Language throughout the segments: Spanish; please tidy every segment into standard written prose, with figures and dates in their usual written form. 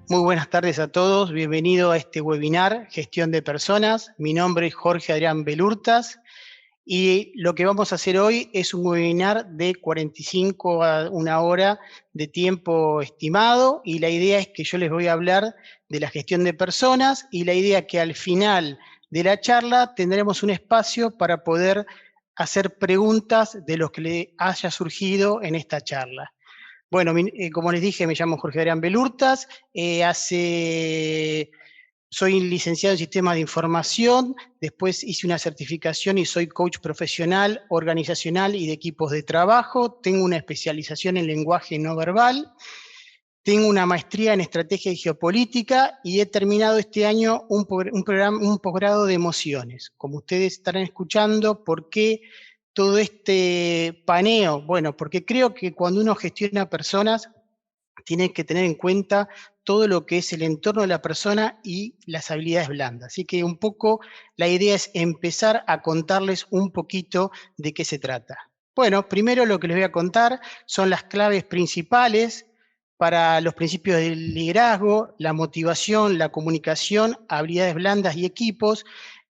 Muy buenas tardes a todos, bienvenido a este webinar Gestión de Personas. Mi nombre es Jorge Adrián Belurtas y lo que vamos a hacer hoy es un webinar de 45 a una hora de tiempo estimado, y la idea es que yo les voy a hablar de la gestión de personas, y la idea es que al final de la charla tendremos un espacio para poder hacer preguntas de lo que le haya surgido en esta charla. Bueno, como les dije, me llamo Jorge Adrián Belurtas, soy licenciado en Sistemas de Información, después hice una certificación y soy coach profesional, organizacional y de equipos de trabajo, tengo una especialización en lenguaje no verbal, tengo una maestría en estrategia y geopolítica y he terminado este año un posgrado de emociones. Como ustedes estarán escuchando, ¿por qué todo este paneo? Bueno, porque creo que cuando uno gestiona personas, tiene que tener en cuenta todo lo que es el entorno de la persona y las habilidades blandas. Así que un poco la idea es empezar a contarles un poquito de qué se trata. Bueno, primero lo que les voy a contar son las claves principales para los principios del liderazgo, la motivación, la comunicación, habilidades blandas y equipos,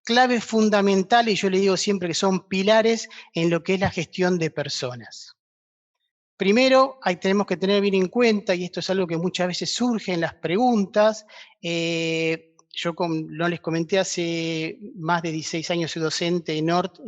claves fundamentales, yo les digo siempre que son pilares en lo que es la gestión de personas. Primero, ahí tenemos que tener bien en cuenta, y esto es algo que muchas veces surge en las preguntas, no les comenté, hace más de 16 años soy docente en NORT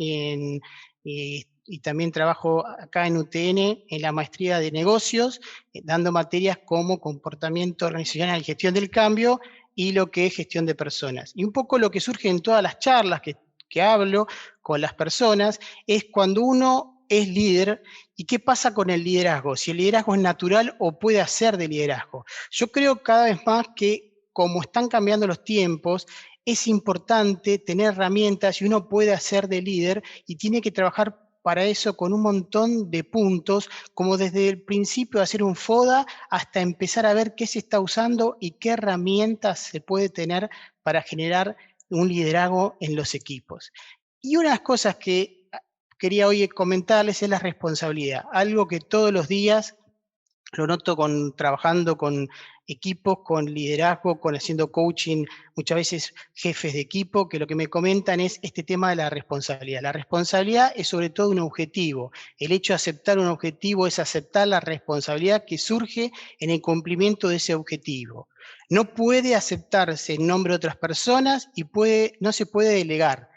y también trabajo acá en UTN en la maestría de negocios, dando materias como comportamiento organizacional y gestión del cambio y lo que es gestión de personas. Y un poco lo que surge en todas las charlas que hablo con las personas es cuando uno es líder. ¿Y qué pasa con el liderazgo? Si el liderazgo es natural o puede hacer de liderazgo. Yo creo cada vez más que como están cambiando los tiempos, es importante tener herramientas y uno puede hacer de líder y tiene que trabajar para eso con un montón de puntos, como desde el principio de hacer un FODA hasta empezar a ver qué se está usando y qué herramientas se puede tener para generar un liderazgo en los equipos. Y unas cosas que quería hoy comentarles es la responsabilidad, algo que todos los días lo noto trabajando con equipos, con liderazgo, con haciendo coaching, muchas veces jefes de equipo, que lo que me comentan es este tema de la responsabilidad. La responsabilidad es sobre todo un objetivo. El hecho de aceptar un objetivo es aceptar la responsabilidad que surge en el cumplimiento de ese objetivo. No puede aceptarse en nombre de otras personas y no se puede delegar.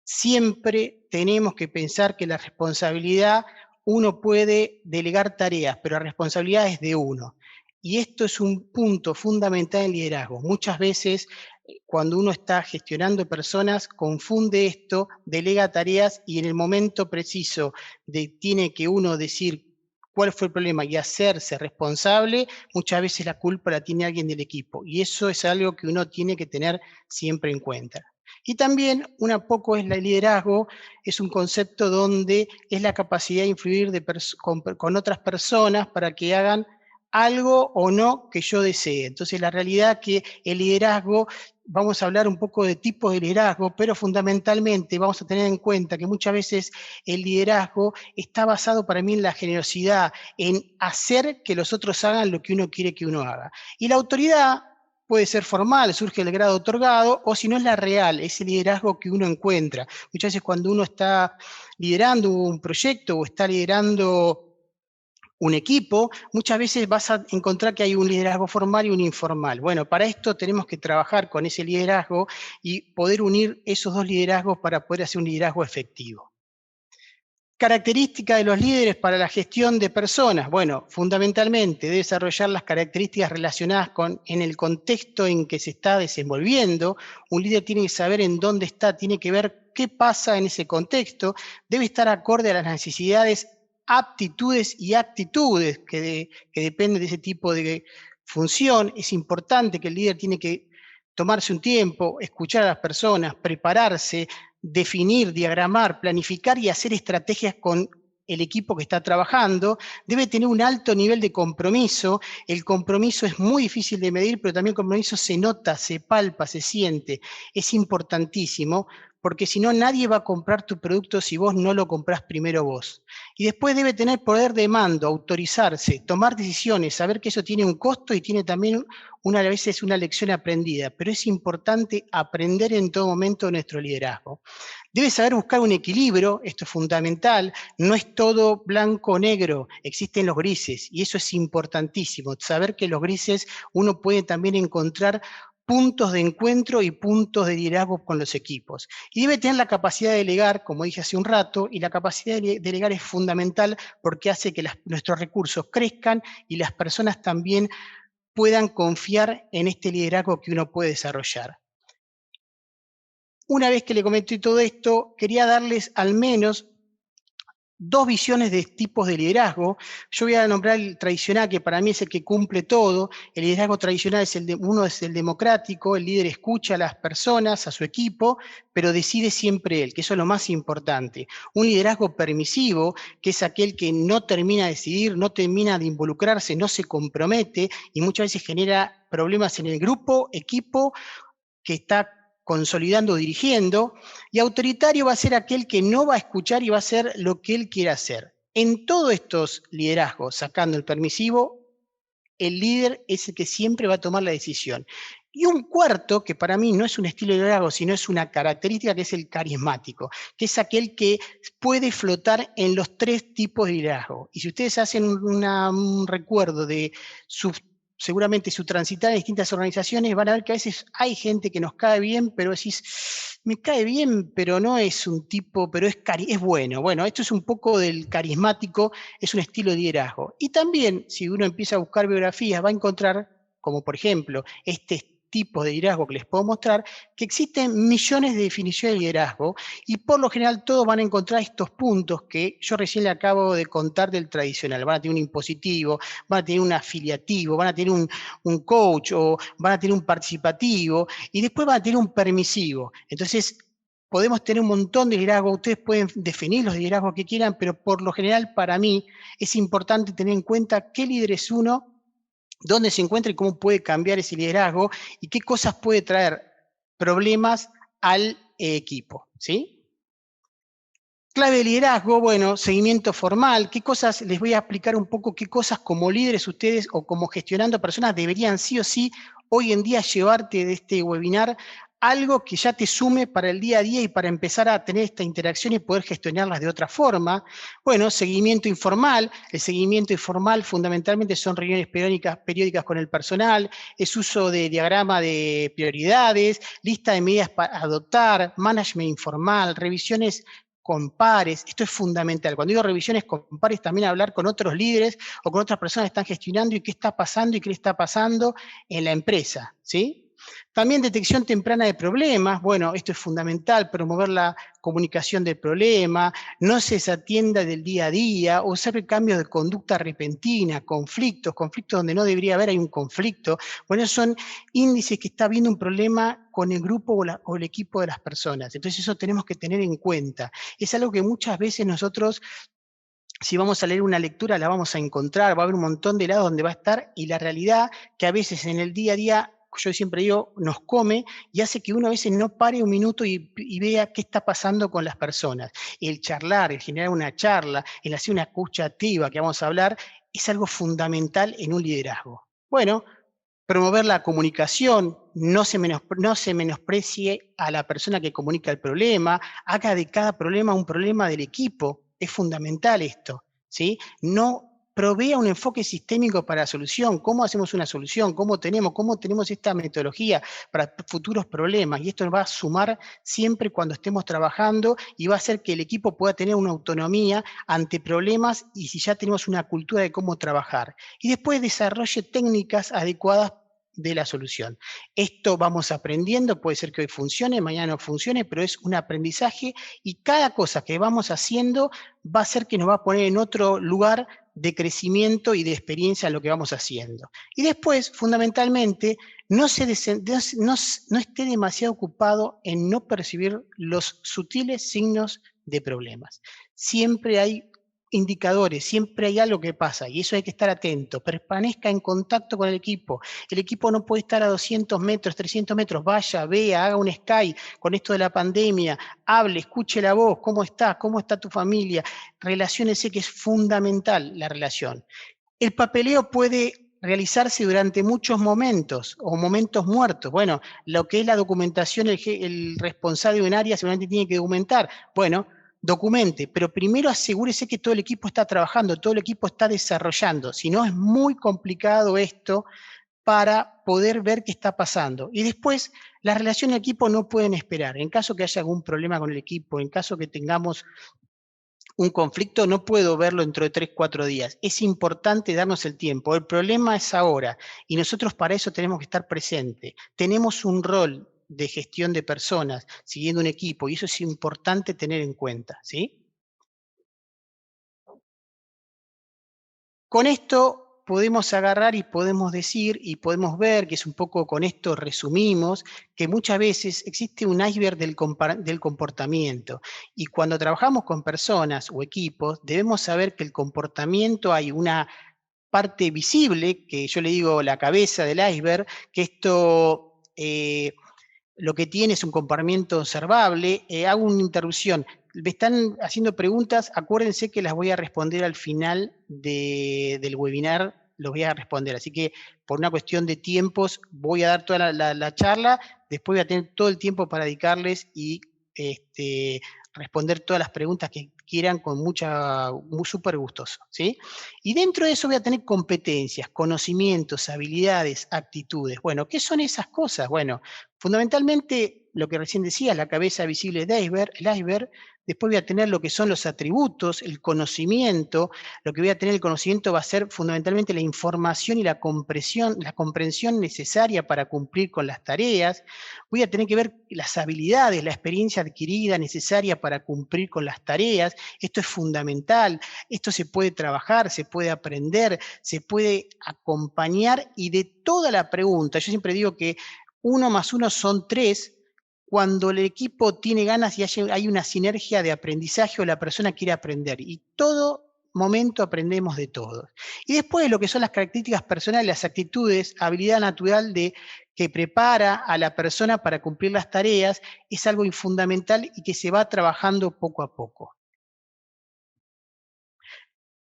Siempre tenemos que pensar que la responsabilidad, uno puede delegar tareas, pero la responsabilidad es de uno. Y esto es un punto fundamental en liderazgo. Muchas veces, cuando uno está gestionando personas, confunde esto, delega tareas y en el momento preciso tiene que uno decir cuál fue el problema y hacerse responsable, muchas veces la culpa la tiene alguien del equipo. Y eso es algo que uno tiene que tener siempre en cuenta. Y también poco es el liderazgo, es un concepto donde es la capacidad de influir con otras personas para que hagan algo o no que yo desee. Entonces la realidad que el liderazgo, vamos a hablar un poco de tipos de liderazgo, pero fundamentalmente vamos a tener en cuenta que muchas veces el liderazgo está basado para mí en la generosidad, en hacer que los otros hagan lo que uno quiere que uno haga. Y la autoridad puede ser formal, surge el grado otorgado, o si no es la real, es el liderazgo que uno encuentra. Muchas veces cuando uno está liderando un proyecto o está liderando un equipo, muchas veces vas a encontrar que hay un liderazgo formal y un informal. Bueno, para esto tenemos que trabajar con ese liderazgo y poder unir esos dos liderazgos para poder hacer un liderazgo efectivo. Características de los líderes para la gestión de personas. Bueno, fundamentalmente debe desarrollar las características relacionadas en el contexto en que se está desenvolviendo. Un líder tiene que saber en dónde está, tiene que ver qué pasa en ese contexto, debe estar acorde a las necesidades, aptitudes y actitudes que dependen de ese tipo de función. Es importante que el líder tiene que tomarse un tiempo, escuchar a las personas, prepararse, definir, diagramar, planificar y hacer estrategias con el equipo que está trabajando. Debe tener un alto nivel de compromiso. El compromiso es muy difícil de medir, pero también el compromiso se nota, se palpa, se siente. Es importantísimo porque si no nadie va a comprar tu producto si vos no lo comprás primero vos. Y después debe tener poder de mando, autorizarse, tomar decisiones, saber que eso tiene un costo y tiene también a veces una lección aprendida, pero es importante aprender en todo momento de nuestro liderazgo. Debe saber buscar un equilibrio, esto es fundamental, no es todo blanco o negro, existen los grises y eso es importantísimo, saber que los grises uno puede también encontrar puntos de encuentro y puntos de liderazgo con los equipos. Y debe tener la capacidad de delegar, como dije hace un rato, y la capacidad de delegar es fundamental porque hace que nuestros recursos crezcan y las personas también puedan confiar en este liderazgo que uno puede desarrollar. Una vez que le comenté todo esto, quería darles al menos 2 visiones de tipos de liderazgo. Yo voy a nombrar el tradicional, que para mí es el que cumple todo. El liderazgo tradicional uno es el democrático, el líder escucha a las personas, a su equipo, pero decide siempre él, que eso es lo más importante. Un liderazgo permisivo, que es aquel que no termina de decidir, no termina de involucrarse, no se compromete y muchas veces genera problemas en el grupo, equipo, que está consolidando, dirigiendo, y autoritario va a ser aquel que no va a escuchar y va a hacer lo que él quiera hacer. En todos estos liderazgos, sacando el permisivo, el líder es el que siempre va a tomar la decisión. Y un cuarto, que para mí no es un estilo de liderazgo, sino es una característica, que es el carismático, que es aquel que puede flotar en los 3 tipos de liderazgo. Y si ustedes hacen un recuerdo de seguramente su transitar en distintas organizaciones, van a ver que a veces hay gente que nos cae bien, pero decís, me cae bien, pero no es un tipo, pero es bueno. Bueno, esto es un poco del carismático, es un estilo de liderazgo. Y también, si uno empieza a buscar biografías, va a encontrar, como por ejemplo, este tipo de liderazgo que les puedo mostrar, que existen millones de definiciones de liderazgo y por lo general todos van a encontrar estos puntos que yo recién le acabo de contar del tradicional. Van a tener un impositivo, van a tener un afiliativo, van a tener un coach o van a tener un participativo y después van a tener un permisivo. Entonces, podemos tener un montón de liderazgo, ustedes pueden definir los liderazgos que quieran, pero por lo general para mí es importante tener en cuenta qué líder es uno, dónde se encuentra y cómo puede cambiar ese liderazgo y qué cosas puede traer problemas al equipo, ¿sí? Clave de liderazgo, bueno, seguimiento formal, qué cosas, les voy a explicar un poco qué cosas como líderes ustedes o como gestionando personas deberían sí o sí hoy en día llevarte de este webinar algo que ya te sume para el día a día y para empezar a tener esta interacción y poder gestionarlas de otra forma. Bueno, seguimiento informal. El seguimiento informal fundamentalmente son reuniones periódicas con el personal, es uso de diagrama de prioridades, lista de medidas para adoptar, management informal, revisiones con pares. Esto es fundamental. Cuando digo revisiones con pares, también hablar con otros líderes o con otras personas que están gestionando y qué está pasando y qué le está pasando en la empresa, ¿sí? También detección temprana de problemas, bueno, esto es fundamental, promover la comunicación del problema, no se desatienda del día a día, o hacer cambios de conducta repentina, conflictos donde no debería haber, hay un conflicto. Bueno, son índices que está habiendo un problema con el grupo o el equipo de las personas. Entonces eso tenemos que tener en cuenta. Es algo que muchas veces nosotros, si vamos a leer una lectura, la vamos a encontrar, va a haber un montón de lados donde va a estar, y la realidad que a veces en el día a día, yo siempre digo, nos come y hace que uno a veces no pare un minuto y vea qué está pasando con las personas. El charlar, el generar una charla, el hacer una escucha activa que vamos a hablar, es algo fundamental en un liderazgo. Bueno, promover la comunicación, no se menosprecie a la persona que comunica el problema, haga de cada problema un problema del equipo, es fundamental esto, ¿sí? No provea un enfoque sistémico para la solución, cómo hacemos una solución, cómo tenemos esta metodología para futuros problemas, y esto va a sumar siempre cuando estemos trabajando y va a hacer que el equipo pueda tener una autonomía ante problemas y si ya tenemos una cultura de cómo trabajar. Y después desarrolle técnicas adecuadas de la solución. Esto vamos aprendiendo, puede ser que hoy funcione, mañana no funcione, pero es un aprendizaje y cada cosa que vamos haciendo va a ser que nos va a poner en otro lugar de crecimiento y de experiencia en lo que vamos haciendo. Y después, fundamentalmente, no esté demasiado ocupado en no percibir los sutiles signos de problemas. Siempre hay indicadores, siempre hay algo que pasa y eso hay que estar atento, permanezca en contacto con el equipo no puede estar a 200 metros, 300 metros, vaya, vea, haga un Skype con esto de la pandemia, hable, escuche la voz, cómo está tu familia, relaciónese que es fundamental la relación. El papeleo puede realizarse durante muchos momentos o momentos muertos. Bueno, lo que es la documentación, el responsable de un área seguramente tiene que documentar. Bueno, documente, pero primero asegúrese que todo el equipo está trabajando, todo el equipo está desarrollando. Si no, es muy complicado esto para poder ver qué está pasando. Y después, las relaciones de equipo no pueden esperar. En caso que haya algún problema con el equipo, en caso que tengamos un conflicto, no puedo verlo dentro de 3, 4 días. Es importante darnos el tiempo. El problema es ahora y nosotros para eso tenemos que estar presentes. Tenemos un rol de gestión de personas, siguiendo un equipo, y eso es importante tener en cuenta, ¿sí? Con esto podemos agarrar y podemos decir y podemos ver, que es un poco con esto resumimos, que muchas veces existe un iceberg del comportamiento. Y cuando trabajamos con personas o equipos, debemos saber que el comportamiento hay una parte visible, que yo le digo la cabeza del iceberg, que esto lo que tiene es un comportamiento observable. Hago una interrupción. Me están haciendo preguntas, acuérdense que las voy a responder al final del webinar, los voy a responder. Así que por una cuestión de tiempos voy a dar toda la charla, después voy a tener todo el tiempo para dedicarles y responder todas las preguntas que quieran con súper gustoso, ¿sí? Y dentro de eso voy a tener competencias, conocimientos, habilidades, actitudes. Bueno, ¿qué son esas cosas? Bueno, fundamentalmente, lo que recién decía, la cabeza visible de el iceberg, después voy a tener lo que son los atributos, el conocimiento, lo que voy a tener el conocimiento va a ser fundamentalmente la información y la comprensión necesaria para cumplir con las tareas, voy a tener que ver las habilidades, la experiencia adquirida necesaria para cumplir con las tareas, esto es fundamental, esto se puede trabajar, se puede aprender, se puede acompañar y de toda la pregunta, yo siempre digo que 1 más 1 son 3, cuando el equipo tiene ganas y hay una sinergia de aprendizaje o la persona quiere aprender. Y todo momento aprendemos de todo. Y después lo que son las características personales, las actitudes, habilidad natural que prepara a la persona para cumplir las tareas, es algo fundamental y que se va trabajando poco a poco.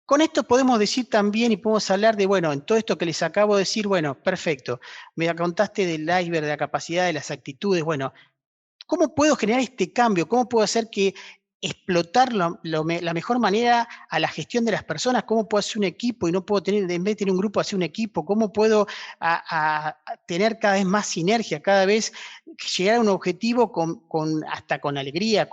Con esto podemos decir también y podemos hablar de, bueno, en todo esto que les acabo de decir, bueno, perfecto, me contaste del iceberg, de la capacidad, de las actitudes, bueno, ¿cómo puedo generar este cambio? ¿Cómo puedo hacer que explotar la mejor manera a la gestión de las personas? ¿Cómo puedo hacer un equipo y no puedo tener, en vez de tener un grupo, hacer un equipo? ¿Cómo puedo a tener cada vez más sinergia, cada vez llegar a un objetivo hasta con alegría,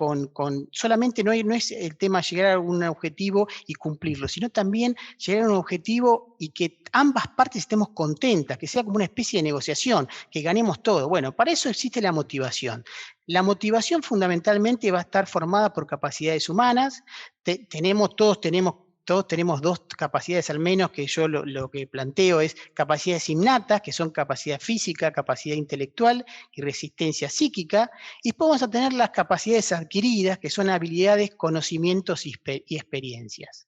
solamente no es el tema llegar a un objetivo y cumplirlo, sino también llegar a un objetivo y que ambas partes estemos contentas, que sea como una especie de negociación, que ganemos todo. Bueno, para eso existe la motivación. La motivación fundamentalmente va a estar formada por capacidades humanas. Todos tenemos 2 capacidades al menos, que yo lo que planteo es capacidades innatas, que son capacidad física, capacidad intelectual y resistencia psíquica. Y después vamos a tener las capacidades adquiridas, que son habilidades, conocimientos y experiencias.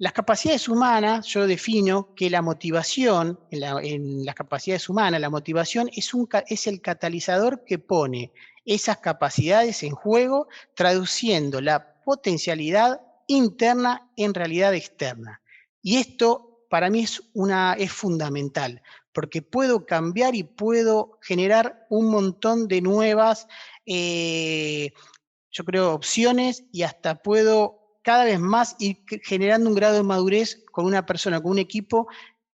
Las capacidades humanas, yo defino que la motivación, en las capacidades humanas, la motivación es el catalizador que pone esas capacidades en juego, traduciendo la potencialidad interna en realidad externa. Y esto para mí es fundamental, porque puedo cambiar y puedo generar un montón de nuevas, yo creo, opciones y hasta puedo cada vez más ir generando un grado de madurez con una persona, con un equipo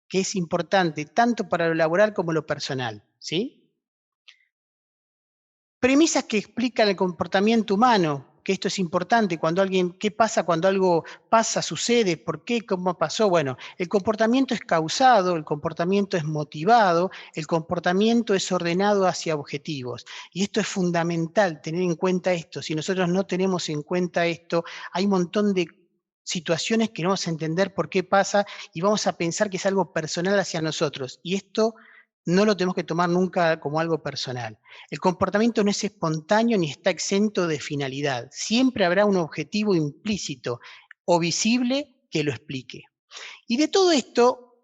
que es importante, tanto para lo laboral como lo personal, ¿sí? Premisas que explican el comportamiento humano, que esto es importante, ¿qué pasa cuando algo pasa, sucede? ¿Por qué? ¿Cómo pasó? Bueno, el comportamiento es causado, el comportamiento es motivado, el comportamiento es ordenado hacia objetivos. Y esto es fundamental, tener en cuenta esto. Si nosotros no tenemos en cuenta esto, hay un montón de situaciones que no vamos a entender por qué pasa y vamos a pensar que es algo personal hacia nosotros. Y esto no lo tenemos que tomar nunca como algo personal. El comportamiento no es espontáneo ni está exento de finalidad. Siempre habrá un objetivo implícito o visible que lo explique. Y de todo esto,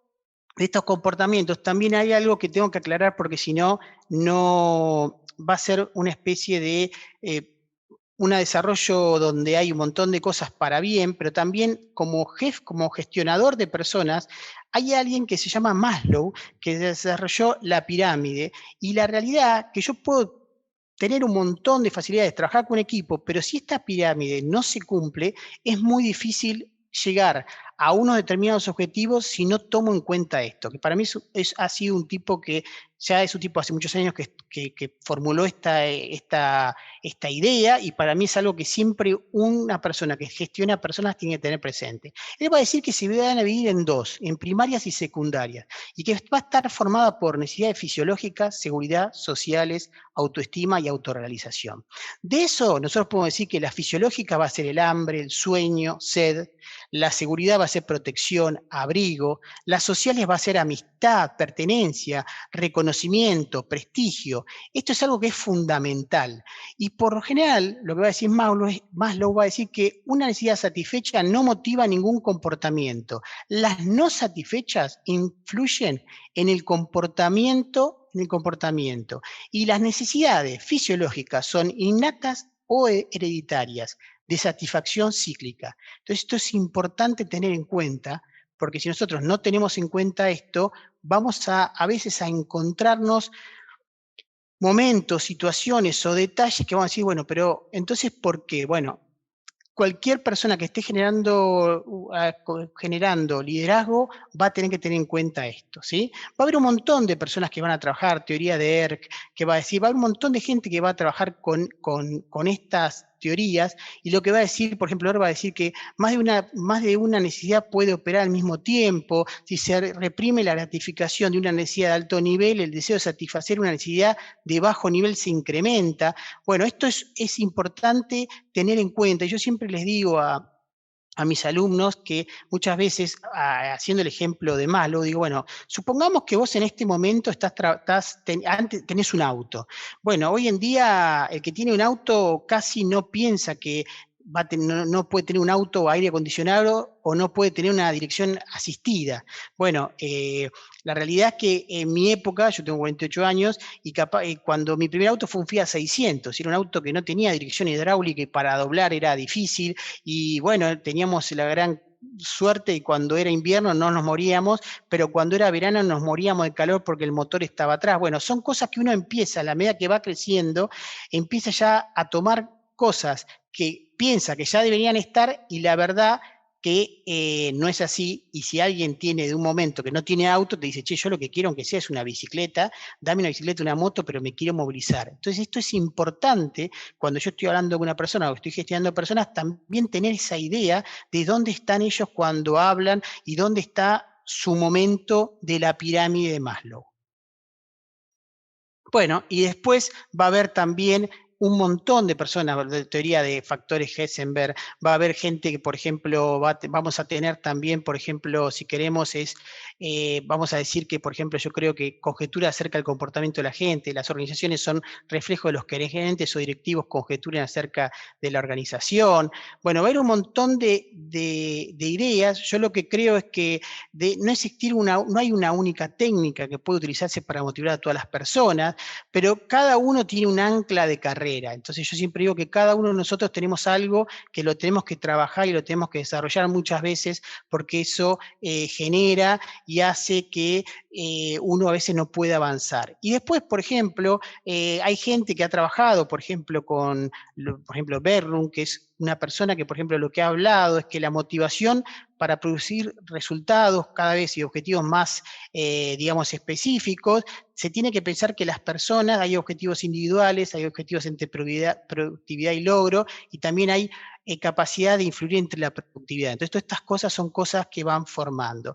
de estos comportamientos, también hay algo que tengo que aclarar porque si no, no va a ser una especie de un desarrollo donde hay un montón de cosas para bien, pero también como como gestionador de personas, hay alguien que se llama Maslow, que desarrolló la pirámide, y la realidad que yo puedo tener un montón de facilidades, trabajar con equipo, pero si esta pirámide no se cumple, es muy difícil llegar a unos determinados objetivos si no tomo en cuenta esto, que para mí ha sido un tipo que ya es un tipo hace muchos años que formuló esta idea, y para mí es algo que siempre una persona que gestiona personas tiene que tener presente. Él va a decir que se van a dividir en dos, en primarias y secundarias, y que va a estar formada por necesidades fisiológicas, seguridad, sociales, autoestima y autorrealización. De eso nosotros podemos decir que la fisiológica va a ser el hambre, el sueño, sed; la seguridad va a ser protección, abrigo; las sociales va a ser amistad, pertenencia, reconocimiento, prestigio. Esto es algo que es fundamental. Y por lo general, lo que va a decir Maslow va a decir que una necesidad satisfecha no motiva ningún comportamiento. Las no satisfechas influyen en el comportamiento. Y las necesidades fisiológicas son innatas o hereditarias, de satisfacción cíclica. Entonces, esto es importante tener en cuenta, porque si nosotros no tenemos en cuenta esto, vamos a veces a encontrarnos momentos, situaciones o detalles que vamos a decir, bueno, pero entonces, ¿por qué? Bueno, cualquier persona que esté generando liderazgo va a tener que tener en cuenta esto, ¿sí? Va a haber un montón de personas que van a trabajar, teoría de ERC, que va a decir, va a haber un montón de gente que va a trabajar con estas teorías, y lo que va a decir, por ejemplo, ahora va a decir que más de una necesidad puede operar al mismo tiempo. Si se reprime la gratificación de una necesidad de alto nivel, el deseo de satisfacer una necesidad de bajo nivel se incrementa. Bueno, esto es importante tener en cuenta. Yo siempre les digo a mis alumnos que muchas veces, haciendo el ejemplo de Maslow, digo, bueno, supongamos que vos en este momento tenés un auto. Bueno, hoy en día el que tiene un auto casi no piensa que no puede tener un auto o aire acondicionado, o no puede tener una dirección asistida. Bueno, la realidad es que en mi época, yo tengo 48 años, y cuando mi primer auto fue un Fiat 600, era un auto que no tenía dirección hidráulica y para doblar era difícil, y bueno, teníamos la gran suerte y cuando era invierno no nos moríamos, pero cuando era verano nos moríamos de calor porque el motor estaba atrás. Bueno, son cosas que uno empieza, a la medida que va creciendo, empieza ya a tomar cosas que piensa que ya deberían estar, y la verdad que no es así. Y si alguien tiene de un momento que no tiene auto, te dice, che, yo lo que quiero aunque sea es una bicicleta, dame una bicicleta, una moto, pero me quiero movilizar. Entonces esto es importante cuando yo estoy hablando con una persona o estoy gestionando personas, también tener esa idea de dónde están ellos cuando hablan y dónde está su momento de la pirámide de Maslow. Bueno, y después va a haber también un montón de personas, de teoría de factores Heisenberg. Va a haber gente que, por ejemplo, vamos a tener también, por ejemplo, si queremos, vamos a decir que, por ejemplo, yo creo que conjetura acerca del comportamiento de la gente. Las organizaciones son reflejo de los que gerentes o directivos conjeturan acerca de la organización. Bueno, va a haber un montón de ideas. Yo lo que creo es que de no existir no hay una única técnica que pueda utilizarse para motivar a todas las personas, pero cada uno tiene un ancla de carrera. Entonces yo siempre digo que cada uno de nosotros tenemos algo que lo tenemos que trabajar y lo tenemos que desarrollar muchas veces, porque eso genera y hace que uno a veces no pueda avanzar. Y después, por ejemplo, hay gente que ha trabajado, por ejemplo, por ejemplo, Berlund, que es una persona que, por ejemplo, lo que ha hablado es que la motivación para producir resultados cada vez y objetivos más, digamos, específicos, se tiene que pensar que las personas, hay objetivos individuales, hay objetivos entre productividad y logro, y también hay capacidad de influir entre la productividad. Entonces, todas estas cosas son cosas que van formando.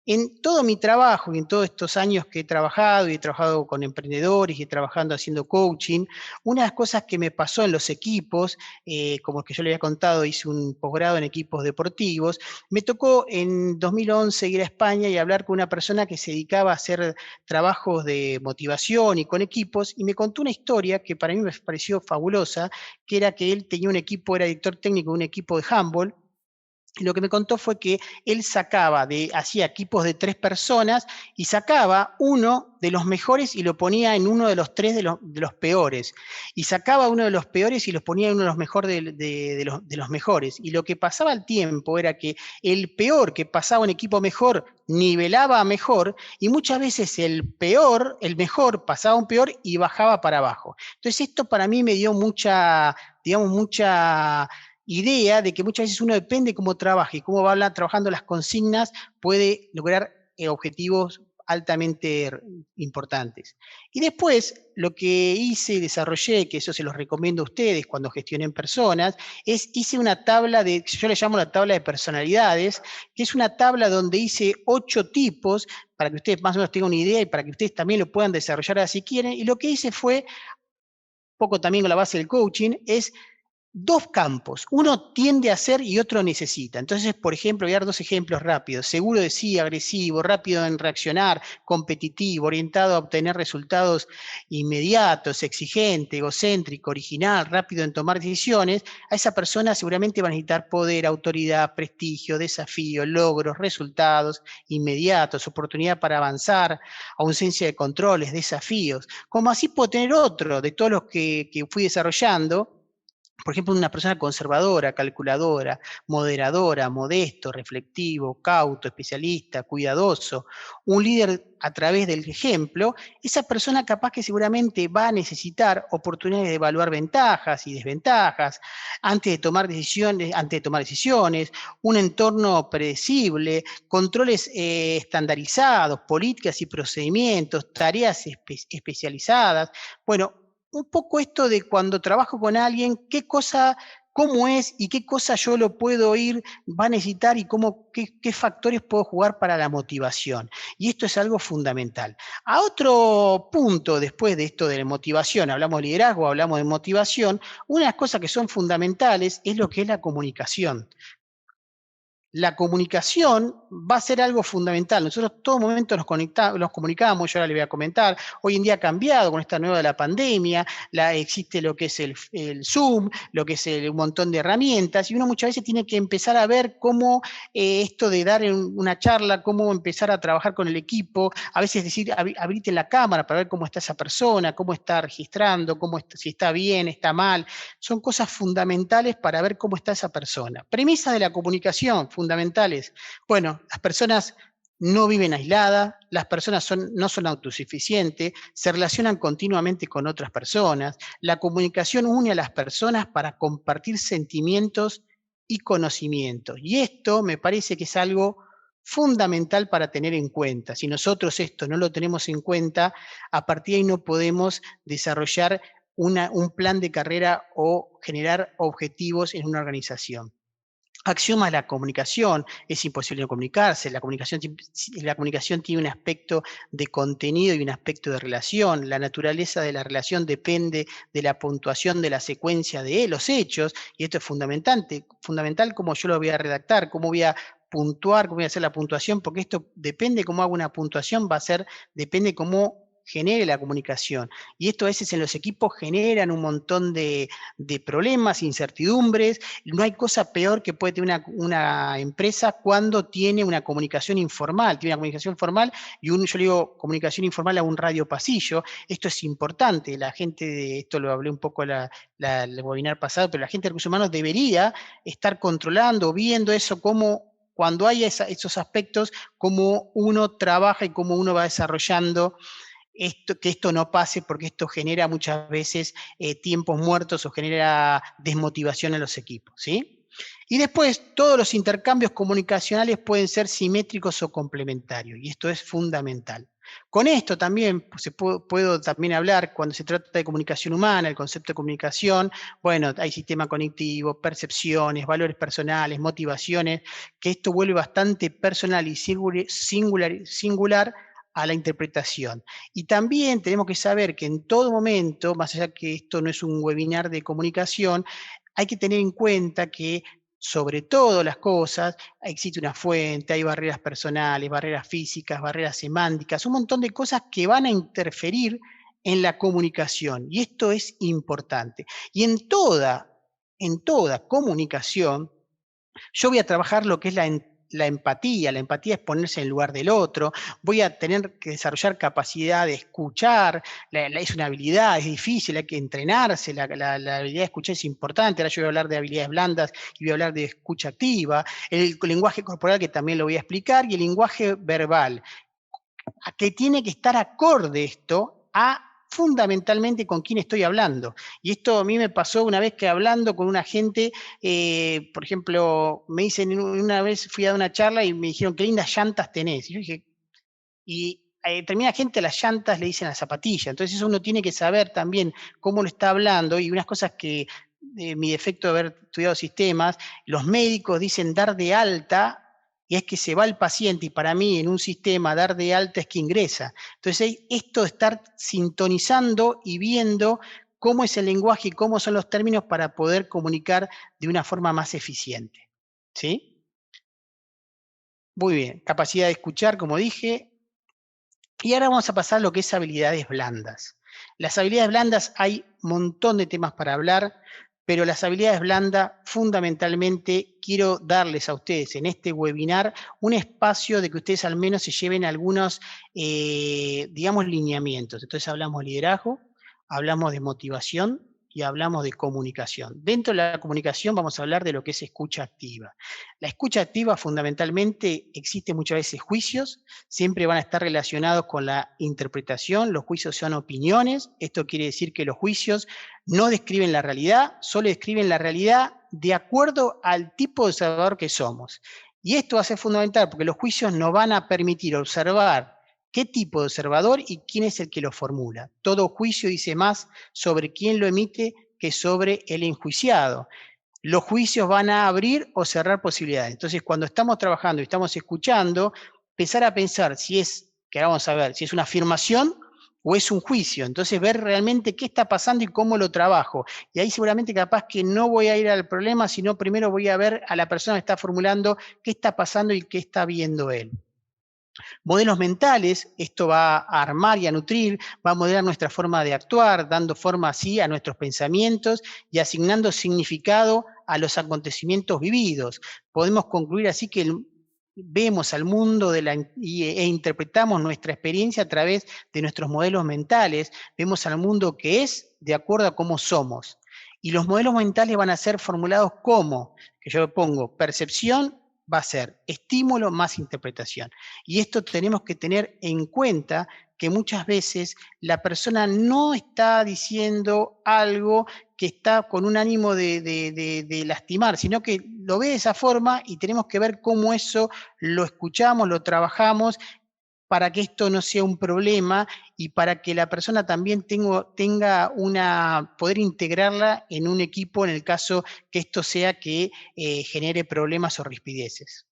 En todo mi trabajo y en todos estos años que he trabajado, y he trabajado con emprendedores y he trabajando haciendo coaching, una de las cosas que me pasó en los equipos, como que yo le había contado, hice un posgrado en equipos deportivos, me tocó en 2011 ir a España y hablar con una persona que se dedicaba a hacer trabajos de motivación y con equipos, y me contó una historia que para mí me pareció fabulosa, que era que él tenía un equipo, era director técnico de un equipo de handball, Y lo que me contó fue que él hacía equipos de 3 personas y sacaba uno de los mejores y lo ponía en uno de los 3 de los peores. Y sacaba uno de los peores y los ponía en uno de los mejores de los mejores. Y lo que pasaba al tiempo era que el peor que pasaba un equipo mejor nivelaba a mejor, y muchas veces el peor, el mejor, pasaba a un peor y bajaba para abajo. Entonces esto para mí me dio mucha, digamos, mucha idea de que muchas veces uno depende cómo trabaja y cómo va trabajando las consignas, puede lograr objetivos altamente importantes. Y después, lo que hice y desarrollé, que eso se los recomiendo a ustedes cuando gestionen personas, hice una tabla yo le llamo la tabla de personalidades, que es una tabla donde hice 8 tipos, para que ustedes más o menos tengan una idea y para que ustedes también lo puedan desarrollar si quieren. Y lo que hice fue, un poco también con la base del coaching, es 2 campos, uno tiende a hacer y otro necesita. Entonces, por ejemplo, voy a dar 2 ejemplos rápidos. Seguro de sí, agresivo, rápido en reaccionar, competitivo, orientado a obtener resultados inmediatos, exigente, egocéntrico, original, rápido en tomar decisiones. A esa persona seguramente va a necesitar poder, autoridad, prestigio, desafío, logros, resultados inmediatos, oportunidad para avanzar, ausencia de controles, desafíos. Como así puedo tener otro de todos los que fui desarrollando. Por ejemplo, una persona conservadora, calculadora, moderadora, modesto, reflectivo, cauto, especialista, cuidadoso, un líder a través del ejemplo, esa persona capaz que seguramente va a necesitar oportunidades de evaluar ventajas y desventajas antes de tomar decisiones, un entorno predecible, controles estandarizados, políticas y procedimientos, tareas especializadas. Bueno, un poco esto de cuando trabajo con alguien, qué cosa, cómo es y qué cosa yo lo puedo ir, va a necesitar y qué factores puedo jugar para la motivación. Y esto es algo fundamental. A otro punto, después de esto de la motivación, hablamos de liderazgo, hablamos de motivación, una de las cosas que son fundamentales es lo que es la comunicación. La comunicación va a ser algo fundamental. Nosotros en todo momento nos comunicamos, yo ahora le voy a comentar, hoy en día ha cambiado con esta nueva de la pandemia, existe lo que es el Zoom, lo que es un montón de herramientas, y uno muchas veces tiene que empezar a ver cómo esto de dar una charla, cómo empezar a trabajar con el equipo, a veces decir, abrite la cámara para ver cómo está esa persona, cómo está registrando, si está bien, está mal, son cosas fundamentales para ver cómo está esa persona. Premisas de la comunicación fundamentales. Bueno, las personas no viven aisladas, las personas no son autosuficientes, se relacionan continuamente con otras personas, la comunicación une a las personas para compartir sentimientos y conocimientos. Y esto me parece que es algo fundamental para tener en cuenta. Si nosotros esto no lo tenemos en cuenta, a partir de ahí no podemos desarrollar un plan de carrera o generar objetivos en una organización. Axioma de la comunicación, es imposible no comunicarse, la comunicación tiene un aspecto de contenido y un aspecto de relación, la naturaleza de la relación depende de la puntuación de la secuencia de los hechos, y esto es fundamental cómo yo lo voy a redactar, cómo voy a puntuar, cómo voy a hacer la puntuación, porque esto depende cómo hago una puntuación, depende cómo genere la comunicación. Y esto a veces en los equipos generan un montón de problemas, incertidumbres. No hay cosa peor que puede tener una empresa cuando tiene una comunicación informal. Tiene una comunicación formal y yo le digo comunicación informal a un radio pasillo. Esto es importante. La gente, esto lo hablé un poco el webinar pasado, pero la gente de recursos humanos debería estar controlando, viendo eso, cómo cuando hay esos aspectos, cómo uno trabaja y cómo uno va desarrollando que esto no pase, porque esto genera muchas veces tiempos muertos o genera desmotivación en los equipos, ¿sí? Y después, todos los intercambios comunicacionales pueden ser simétricos o complementarios, y esto es fundamental. Con esto también puedo también hablar, cuando se trata de comunicación humana, el concepto de comunicación, bueno, hay sistema conectivo, percepciones, valores personales, motivaciones, que esto vuelve bastante personal y singular a la interpretación. Y también tenemos que saber que en todo momento, más allá que esto no es un webinar de comunicación, hay que tener en cuenta que sobre todo las cosas, existe una fuente, hay barreras personales, barreras físicas, barreras semánticas, un montón de cosas que van a interferir en la comunicación. Y esto es importante. Y en toda comunicación, Yo voy a trabajar lo que es la empatía. La empatía es ponerse en el lugar del otro. Voy a tener que desarrollar capacidad de escuchar. Es una habilidad, es difícil, hay que entrenarse. La habilidad de escuchar es importante. Ahora yo voy a hablar de habilidades blandas y voy a hablar de escucha activa. El lenguaje corporal, que también lo voy a explicar, y el lenguaje verbal, a que tiene que estar acorde esto a fundamentalmente con quién estoy hablando. Y esto a mí me pasó una vez que hablando con una gente, por ejemplo, me dicen, una vez fui a dar una charla y me dijeron, qué lindas llantas tenés. Y yo dije, y a determinada gente las llantas le dicen a la zapatilla. Entonces uno tiene que saber también cómo lo está hablando, y unas cosas que, mi defecto de haber estudiado sistemas, los médicos dicen dar de alta, y es que se va el paciente, y para mí en un sistema dar de alta es que ingresa. Entonces esto de estar sintonizando y viendo cómo es el lenguaje y cómo son los términos para poder comunicar de una forma más eficiente. ¿Sí? Muy bien, capacidad de escuchar, como dije. Y ahora vamos a pasar a lo que es habilidades blandas. Las habilidades blandas, hay un montón de temas para hablar, pero las habilidades blandas, fundamentalmente, quiero darles a ustedes en este webinar un espacio de que ustedes al menos se lleven algunos, digamos, lineamientos. Entonces hablamos de liderazgo, hablamos de motivación y hablamos de comunicación. Dentro de la comunicación vamos a hablar de lo que es escucha activa. La escucha activa, fundamentalmente, existe muchas veces juicios, siempre van a estar relacionados con la interpretación. Los juicios son opiniones. Esto quiere decir que los juicios no describen la realidad, solo describen la realidad de acuerdo al tipo de observador que somos. Y esto va a ser fundamental porque los juicios nos van a permitir observar qué tipo de observador y quién es el que lo formula. Todo juicio dice más sobre quién lo emite que sobre el enjuiciado. Los juicios van a abrir o cerrar posibilidades. Entonces, cuando estamos trabajando y estamos escuchando, empezar a pensar si es, que ahora vamos a ver, si es una afirmación o es un juicio. Entonces, ver realmente qué está pasando y cómo lo trabajo. Y ahí seguramente capaz que no voy a ir al problema, sino primero voy a ver a la persona que está formulando qué está pasando y qué está viendo él. Modelos mentales, esto va a armar y a nutrir, va a modelar nuestra forma de actuar, dando forma así a nuestros pensamientos y asignando significado a los acontecimientos vividos. Podemos concluir así que vemos al mundo e interpretamos nuestra experiencia a través de nuestros modelos mentales, vemos al mundo que es de acuerdo a cómo somos. Y los modelos mentales van a ser formulados como, que yo pongo percepción, va a ser estímulo más interpretación. Y esto tenemos que tener en cuenta que muchas veces la persona no está diciendo algo que está con un ánimo de lastimar, sino que lo ve de esa forma y tenemos que ver cómo eso lo escuchamos, lo trabajamos para que esto no sea un problema y para que la persona también tenga poder integrarla en un equipo en el caso que esto sea que genere problemas o rispideces.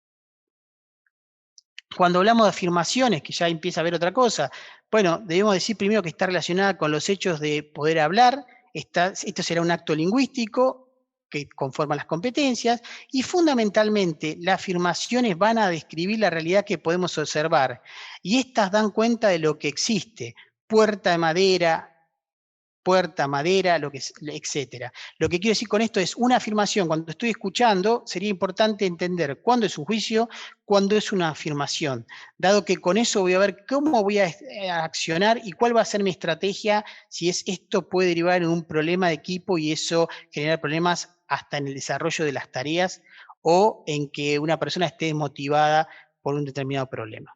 Cuando hablamos de afirmaciones, que ya empieza a haber otra cosa, bueno, debemos decir primero que está relacionada con los hechos de poder hablar. Esto será un acto lingüístico que conforma las competencias, y fundamentalmente las afirmaciones van a describir la realidad que podemos observar, y estas dan cuenta de lo que existe: puerta, madera, etcétera. Lo que quiero decir con esto es una afirmación. Cuando estoy escuchando, sería importante entender cuándo es un juicio, cuándo es una afirmación, dado que con eso voy a ver cómo voy a accionar y cuál va a ser mi estrategia, si esto puede derivar en un problema de equipo y eso generar problemas hasta en el desarrollo de las tareas o en que una persona esté desmotivada por un determinado problema.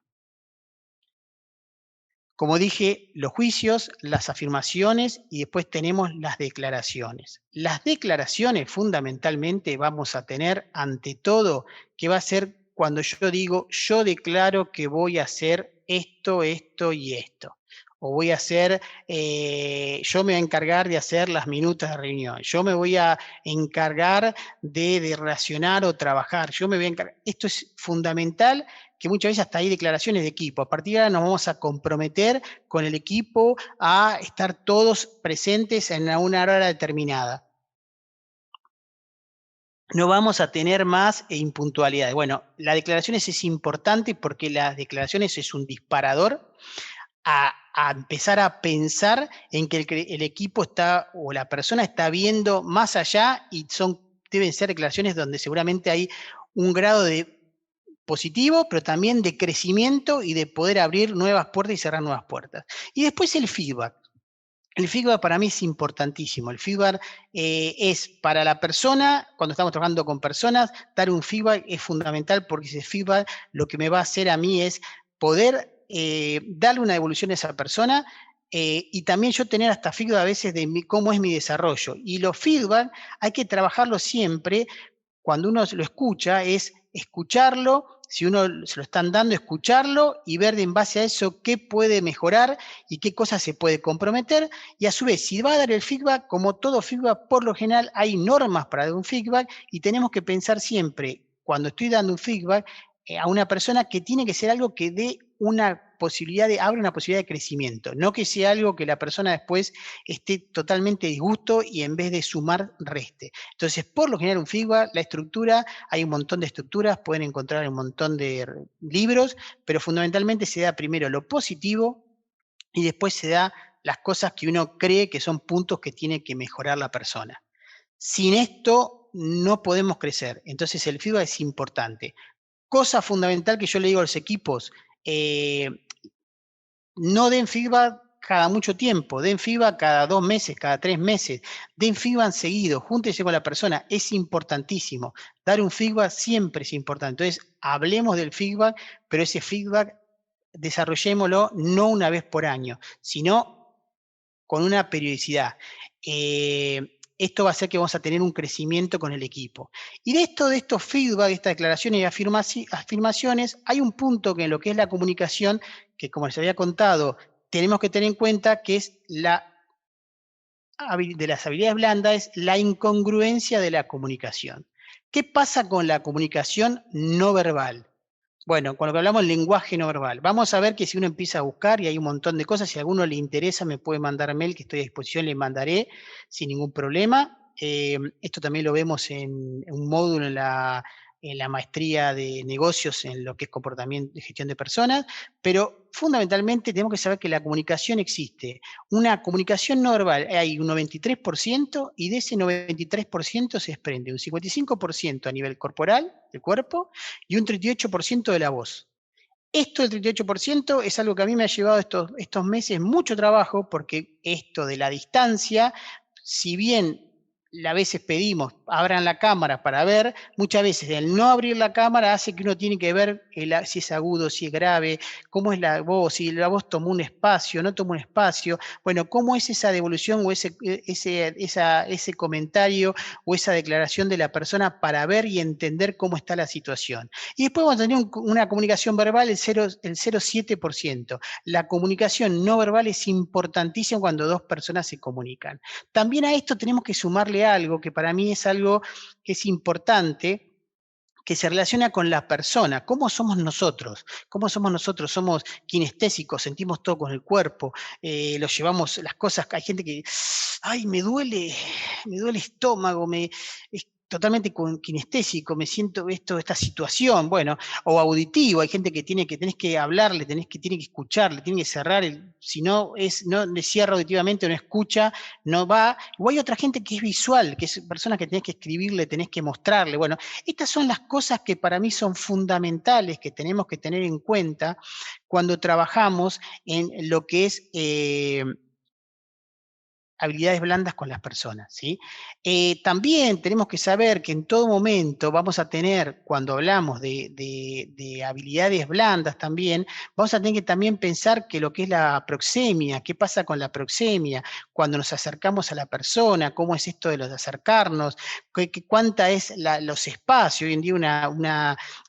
Como dije, los juicios, las afirmaciones y después tenemos las declaraciones. Las declaraciones fundamentalmente vamos a tener ante todo que va a ser cuando yo digo, yo declaro que voy a hacer esto, esto y esto. O voy a hacer, yo me voy a encargar de hacer las minutas de reunión. Yo me voy a encargar de relacionar o trabajar. Yo me voy a encargar. Esto es fundamental, que muchas veces hasta hay declaraciones de equipo. A partir de ahora nos vamos a comprometer con el equipo a estar todos presentes en una hora determinada. No vamos a tener más impuntualidades. Bueno, las declaraciones es importante porque las declaraciones es un disparador a empezar a pensar en que el equipo está o la persona está viendo más allá y son deben ser declaraciones donde seguramente hay un grado de positivo, pero también de crecimiento y de poder abrir nuevas puertas y cerrar nuevas puertas. Y después el feedback. El feedback para mí es importantísimo. El feedback es para la persona, cuando estamos trabajando con personas, dar un feedback es fundamental porque ese feedback lo que me va a hacer a mí es poder darle una devolución a esa persona y también yo tener hasta feedback a veces de cómo es mi desarrollo. Y los feedback hay que trabajarlos siempre cuando uno lo escucha, es escucharlo, si uno se lo están dando, escucharlo y ver en base a eso qué puede mejorar y qué cosas se puede comprometer. Y a su vez, si va a dar el feedback, como todo feedback, por lo general hay normas para dar un feedback y tenemos que pensar siempre, cuando estoy dando un feedback, a una persona que tiene que ser algo que dé una posibilidad abre una posibilidad de crecimiento, no que sea algo que la persona después esté totalmente disgusto y en vez de sumar, reste. Entonces, por lo general, un feedback, la estructura, hay un montón de estructuras, pueden encontrar un montón de libros, pero fundamentalmente se da primero lo positivo y después se da las cosas que uno cree que son puntos que tiene que mejorar la persona. Sin esto no podemos crecer, entonces el feedback es importante. Cosa fundamental que yo le digo a los equipos, no den feedback cada mucho tiempo, den feedback cada 2 meses, cada 3 meses, den feedback seguido, júntense con la persona, es importantísimo. Dar un feedback siempre es importante. Entonces, hablemos del feedback, pero ese feedback desarrollémoslo no una vez por año, sino con una periodicidad. Esto va a hacer que vamos a tener un crecimiento con el equipo. Y de estos feedback, estas declaraciones y afirmaciones, hay un punto que en lo que es la comunicación, que como les había contado, tenemos que tener en cuenta que es de las habilidades blandas, es la incongruencia de la comunicación. ¿Qué pasa con la comunicación no verbal? Bueno, con lo que hablamos del lenguaje no verbal. Vamos a ver que si uno empieza a buscar, y hay un montón de cosas, si a alguno le interesa me puede mandar mail, que estoy a disposición, le mandaré sin ningún problema. Esto también lo vemos en un módulo en la maestría de negocios, en lo que es comportamiento y gestión de personas, pero fundamentalmente tenemos que saber que la comunicación existe. Una comunicación no verbal, hay un 93% y de ese 93% se desprende un 55% a nivel corporal, del cuerpo, y un 38% de la voz. Esto del 38% es algo que a mí me ha llevado estos meses mucho trabajo, porque esto de la distancia, si bien a veces pedimos, abran la cámara para ver, muchas veces el no abrir la cámara hace que uno tiene que ver si es agudo, si es grave, cómo es la voz, si la voz tomó un espacio, no tomó un espacio, bueno, cómo es esa devolución o ese comentario o esa declaración de la persona para ver y entender cómo está la situación. Y después vamos a tener una comunicación verbal, el 0,7%. La comunicación no verbal es importantísima cuando dos personas se comunican. También a esto tenemos que sumarle algo que para mí es algo que es importante, que se relaciona con la persona. ¿Cómo somos nosotros? ¿Cómo somos nosotros? Somos kinestésicos, sentimos todo con el cuerpo, lo llevamos las cosas. Hay gente que, ay, me duele el estómago, es totalmente kinestésico, me siento esta situación, bueno, o auditivo, hay gente que tenés que hablarle, tiene que escucharle, tiene que cerrar, si no le cierra auditivamente o no escucha, no va. O hay otra gente que es visual, que es personas que tenés que escribirle, tenés que mostrarle, bueno, estas son las cosas que para mí son fundamentales, que tenemos que tener en cuenta cuando trabajamos en lo que es habilidades blandas con las personas, ¿sí? También tenemos que saber que en todo momento vamos a tener, cuando hablamos de habilidades blandas también, vamos a tener que también pensar que lo que es la proxemia, qué pasa con la proxemia, cuando nos acercamos a la persona, cómo es esto de los acercarnos, cuánta es los espacios. Hoy en día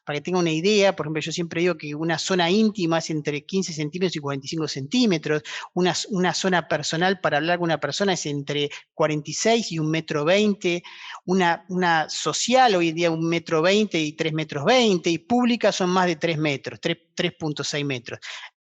para que tenga una idea, por ejemplo, yo siempre digo que una zona íntima es entre 15 centímetros y 45 centímetros, una zona personal para hablar con una persona es entre 46 y 1,20 m, una social hoy en día 1,20 m y 3,20 m, y pública son más de 3 metros, 3,6 metros.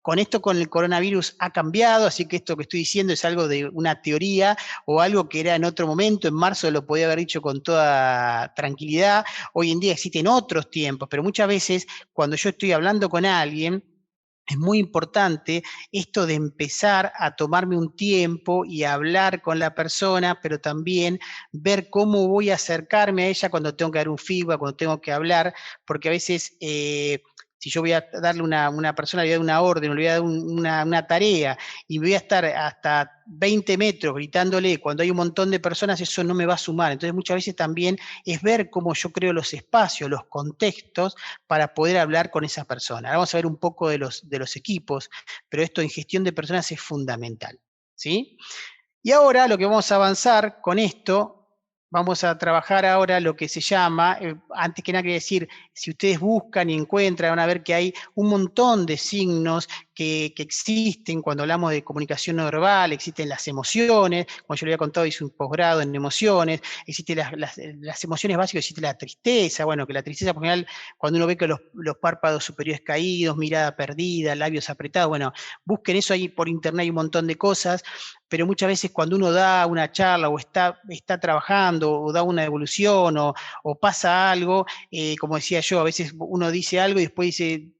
Con esto, con el coronavirus ha cambiado, así que esto que estoy diciendo es algo de una teoría o algo que era en otro momento, en marzo lo podía haber dicho con toda tranquilidad, hoy en día existen otros tiempos, pero muchas veces cuando yo estoy hablando con alguien, es muy importante esto de empezar a tomarme un tiempo y hablar con la persona, pero también ver cómo voy a acercarme a ella cuando tengo que dar un feedback, cuando tengo que hablar, porque a veces si yo voy a darle una persona, le voy a dar una orden, le voy a dar una tarea y voy a estar hasta 20 metros gritándole cuando hay un montón de personas, eso no me va a sumar. Entonces muchas veces también es ver cómo yo creo los espacios, los contextos para poder hablar con esa persona. Ahora vamos a ver un poco de los equipos, pero esto en gestión de personas es fundamental, ¿sí? Y ahora lo que vamos a avanzar con esto, vamos a trabajar ahora lo que se llama, antes que nada quería decir, si ustedes buscan y encuentran, van a ver que hay un montón de signos que existen cuando hablamos de comunicación no verbal, existen las emociones, como yo le había contado, hice un posgrado en emociones, existen las emociones básicas, existe la tristeza, bueno, que la tristeza por general, cuando uno ve que los párpados superiores caídos, mirada perdida, labios apretados, bueno, busquen eso ahí por internet, hay un montón de cosas, pero muchas veces cuando uno da una charla o está trabajando o da una evolución o pasa algo, como decía yo, a veces uno dice algo y después dice,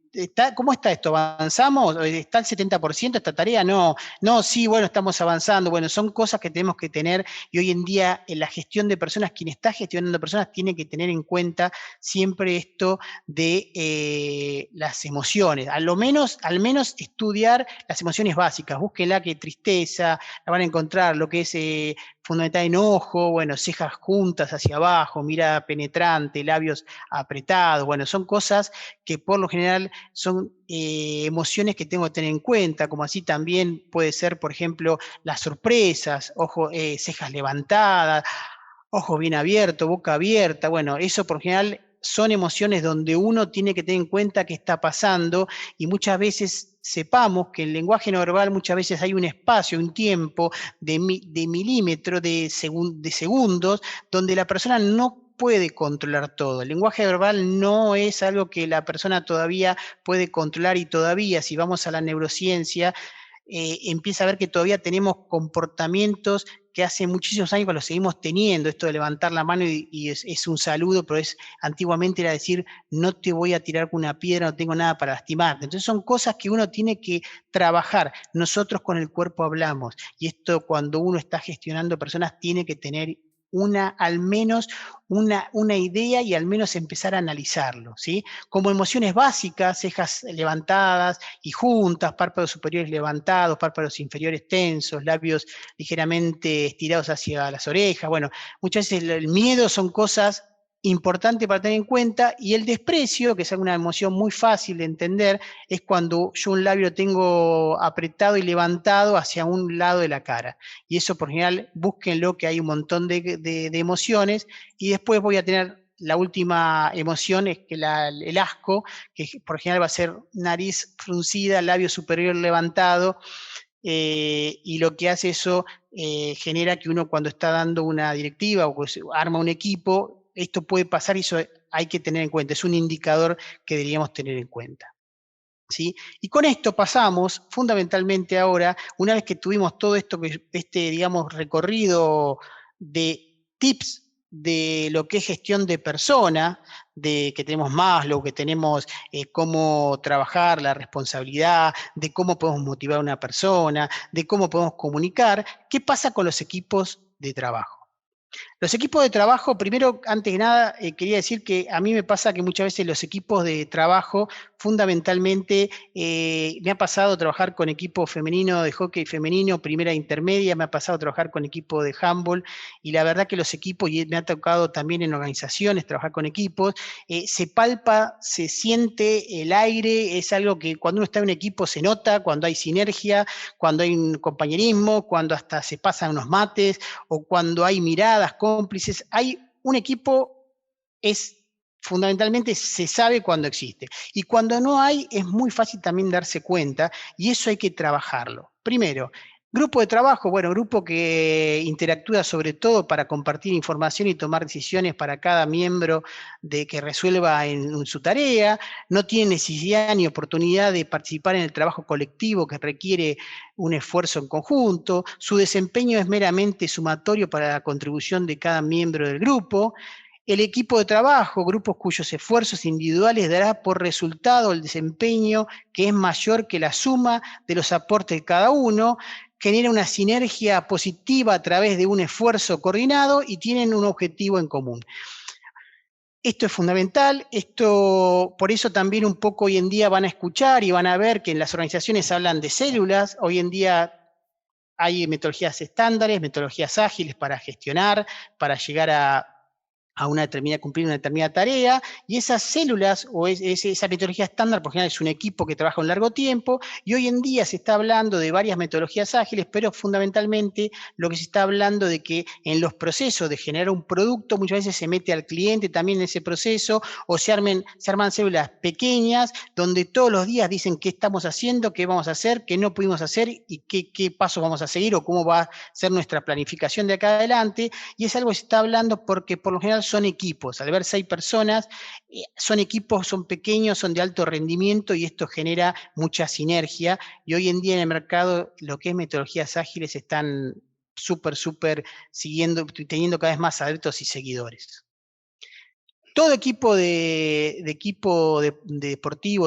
¿cómo está esto? ¿Avanzamos? ¿Está el 70% esta tarea? No, no, sí, bueno, estamos avanzando. Bueno, son cosas que tenemos que tener y hoy en día en la gestión de personas, quien está gestionando personas tiene que tener en cuenta siempre esto de las emociones. Al menos estudiar las emociones básicas. Búsquenla que tristeza, la van a encontrar, lo que es fundamental enojo, bueno, cejas juntas hacia abajo, mirada penetrante, labios apretados, bueno, son cosas que por lo general son emociones que tengo que tener en cuenta, como así también puede ser, por ejemplo, las sorpresas, cejas levantadas, ojos bien abiertos, boca abierta, bueno, eso por general son emociones donde uno tiene que tener en cuenta qué está pasando y muchas veces sepamos que el lenguaje no verbal muchas veces hay un espacio, un tiempo de milímetros, de segundos, donde la persona no puede controlar todo. El lenguaje verbal no es algo que la persona todavía puede controlar y todavía, si vamos a la neurociencia, empieza a ver que todavía tenemos comportamientos que hace muchísimos años que lo seguimos teniendo, esto de levantar la mano y es un saludo, pero antiguamente era decir, no te voy a tirar con una piedra, no tengo nada para lastimarte. Entonces son cosas que uno tiene que trabajar. Nosotros con el cuerpo hablamos, y esto cuando uno está gestionando personas tiene que tener al menos una idea y al menos empezar a analizarlo, ¿sí? Como emociones básicas, cejas levantadas y juntas, párpados superiores levantados, párpados inferiores tensos, labios ligeramente estirados hacia las orejas. Bueno, muchas veces el miedo son cosas importantes para tener en cuenta y el desprecio, que es una emoción muy fácil de entender, es cuando yo un labio tengo apretado y levantado hacia un lado de la cara. Y eso por general, búsquenlo, que hay un montón de emociones y después voy a tener la última emoción es que el asco, que por general va a ser nariz fruncida, labio superior levantado, y lo que hace eso genera que uno cuando está dando una directiva o pues, arma un equipo, esto puede pasar y eso hay que tener en cuenta, es un indicador que deberíamos tener en cuenta. ¿Sí? Y con esto pasamos fundamentalmente ahora, una vez que tuvimos todo esto, digamos, recorrido de tips de lo que es gestión de persona, de que tenemos Maslow, que tenemos cómo trabajar la responsabilidad, de cómo podemos motivar a una persona, de cómo podemos comunicar, ¿qué pasa con los equipos de trabajo? Los equipos de trabajo, primero, antes que nada, quería decir que a mí me pasa que muchas veces los equipos de trabajo, fundamentalmente, me ha pasado trabajar con equipo femenino de hockey femenino, primera e intermedia, me ha pasado trabajar con equipo de handball, y la verdad que los equipos, y me ha tocado también en organizaciones trabajar con equipos, se palpa, se siente el aire, es algo que cuando uno está en un equipo se nota, cuando hay sinergia, cuando hay un compañerismo, cuando hasta se pasan unos mates, o cuando hay miradas cómplices, hay un equipo, es fundamentalmente se sabe cuando existe. Y cuando no hay, es muy fácil también darse cuenta, y eso hay que trabajarlo. Primero, grupo de trabajo, bueno, grupo que interactúa sobre todo para compartir información y tomar decisiones para cada miembro de que resuelva en su tarea, no tiene necesidad ni oportunidad de participar en el trabajo colectivo que requiere un esfuerzo en conjunto, su desempeño es meramente sumatorio para la contribución de cada miembro del grupo, El equipo de trabajo, grupos cuyos esfuerzos individuales dará por resultado el desempeño que es mayor que la suma de los aportes de cada uno, genera una sinergia positiva a través de un esfuerzo coordinado y tienen un objetivo en común. Esto es fundamental, por eso también un poco hoy en día van a escuchar y van a ver que en las organizaciones hablan de células, hoy en día hay metodologías estándares, metodologías ágiles para gestionar, para llegar a cumplir una determinada tarea, y esas células o esa metodología estándar por general es un equipo que trabaja un largo tiempo, y hoy en día se está hablando de varias metodologías ágiles, pero fundamentalmente lo que se está hablando de que en los procesos de generar un producto muchas veces se mete al cliente también en ese proceso, o se arman células pequeñas donde todos los días dicen qué estamos haciendo, qué vamos a hacer, qué no pudimos hacer y qué pasos vamos a seguir o cómo va a ser nuestra planificación de acá adelante, y es algo que se está hablando porque por lo general son equipos, al ver 6 personas, son equipos, son pequeños, son de alto rendimiento y esto genera mucha sinergia, y hoy en día en el mercado lo que es metodologías ágiles están súper teniendo cada vez más adeptos y seguidores. Todo equipo deportivo,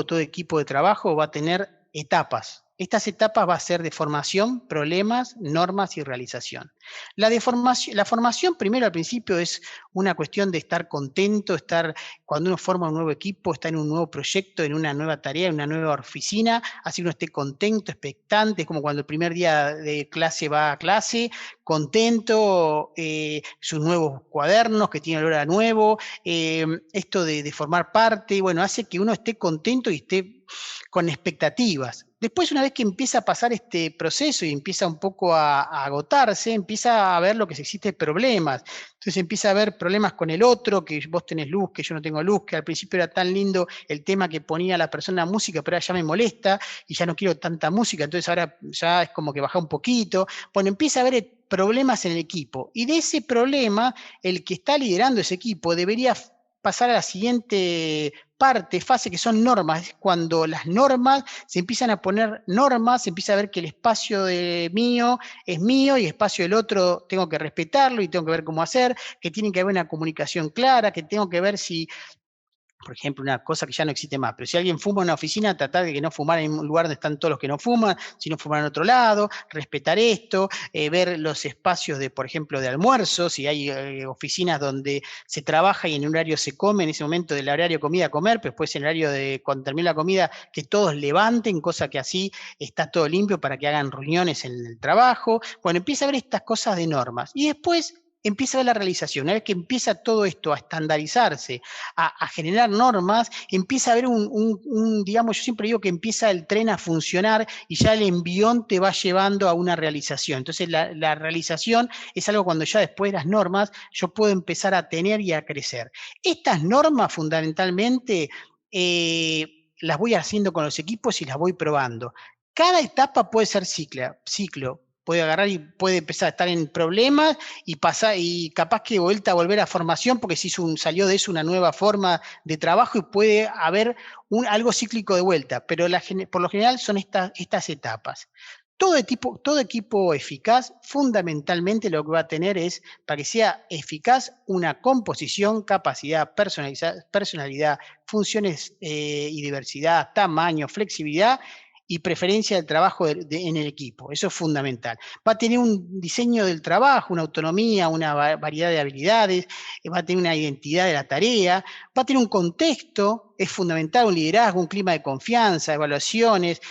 todo equipo de trabajo va a tener etapas. Estas etapas va a ser de formación, problemas, normas y realización. La formación primero al principio es una cuestión de estar contento, cuando uno forma un nuevo equipo, está en un nuevo proyecto, en una nueva tarea, en una nueva oficina, así uno esté contento, expectante, es como cuando el primer día de clase va a clase, contento, sus nuevos cuadernos que tiene olor a nuevo, esto de formar parte, bueno, hace que uno esté contento y esté con expectativas. Después, una vez que empieza a pasar este proceso y empieza un poco a agotarse, empieza a ver lo que existe problemas. Entonces empieza a haber problemas con el otro, que vos tenés luz, que yo no tengo luz, que al principio era tan lindo el tema que ponía la persona música, pero ahora ya me molesta y ya no quiero tanta música, entonces ahora ya es como que baja un poquito. Bueno, empieza a haber problemas en el equipo y de ese problema, el que está liderando ese equipo debería pasar a la siguiente fase, que son normas. Es cuando las normas, se empiezan a poner normas, se empieza a ver que el espacio mío es mío y el espacio del otro tengo que respetarlo y tengo que ver cómo hacer, que tiene que haber una comunicación clara, que tengo que ver si, por ejemplo, una cosa que ya no existe más, pero si alguien fuma en una oficina, tratar de que no fumar en un lugar donde están todos los que no fuman, sino fumar en otro lado, respetar esto, ver los espacios de, por ejemplo, de almuerzo, si hay oficinas donde se trabaja y en un horario se come, en ese momento del horario de comida comer, pero después en el horario de cuando termine la comida, que todos levanten, cosa que así está todo limpio para que hagan reuniones en el trabajo. Bueno, empieza a ver estas cosas de normas. Y después empieza a ver la realización. Una vez que empieza todo esto a estandarizarse, a generar normas, empieza a haber digamos, yo siempre digo que empieza el tren a funcionar y ya el envión te va llevando a una realización. Entonces la realización es algo cuando ya después de las normas yo puedo empezar a tener y a crecer. Estas normas fundamentalmente las voy haciendo con los equipos y las voy probando. Cada etapa puede ser ciclo. Puede agarrar y puede empezar a estar en problemas y pasar, y capaz que volver a formación porque salió de eso una nueva forma de trabajo y puede haber algo cíclico de vuelta, pero por lo general son estas etapas. Todo equipo eficaz, fundamentalmente lo que va a tener es, para que sea eficaz, una composición, capacidad, personalidad, funciones y diversidad, tamaño, flexibilidad y preferencia del trabajo en el equipo. Eso es fundamental. Va a tener un diseño del trabajo, una autonomía, una variedad de habilidades, va a tener una identidad de la tarea, va a tener un contexto, es fundamental, un liderazgo, un clima de confianza, evaluaciones,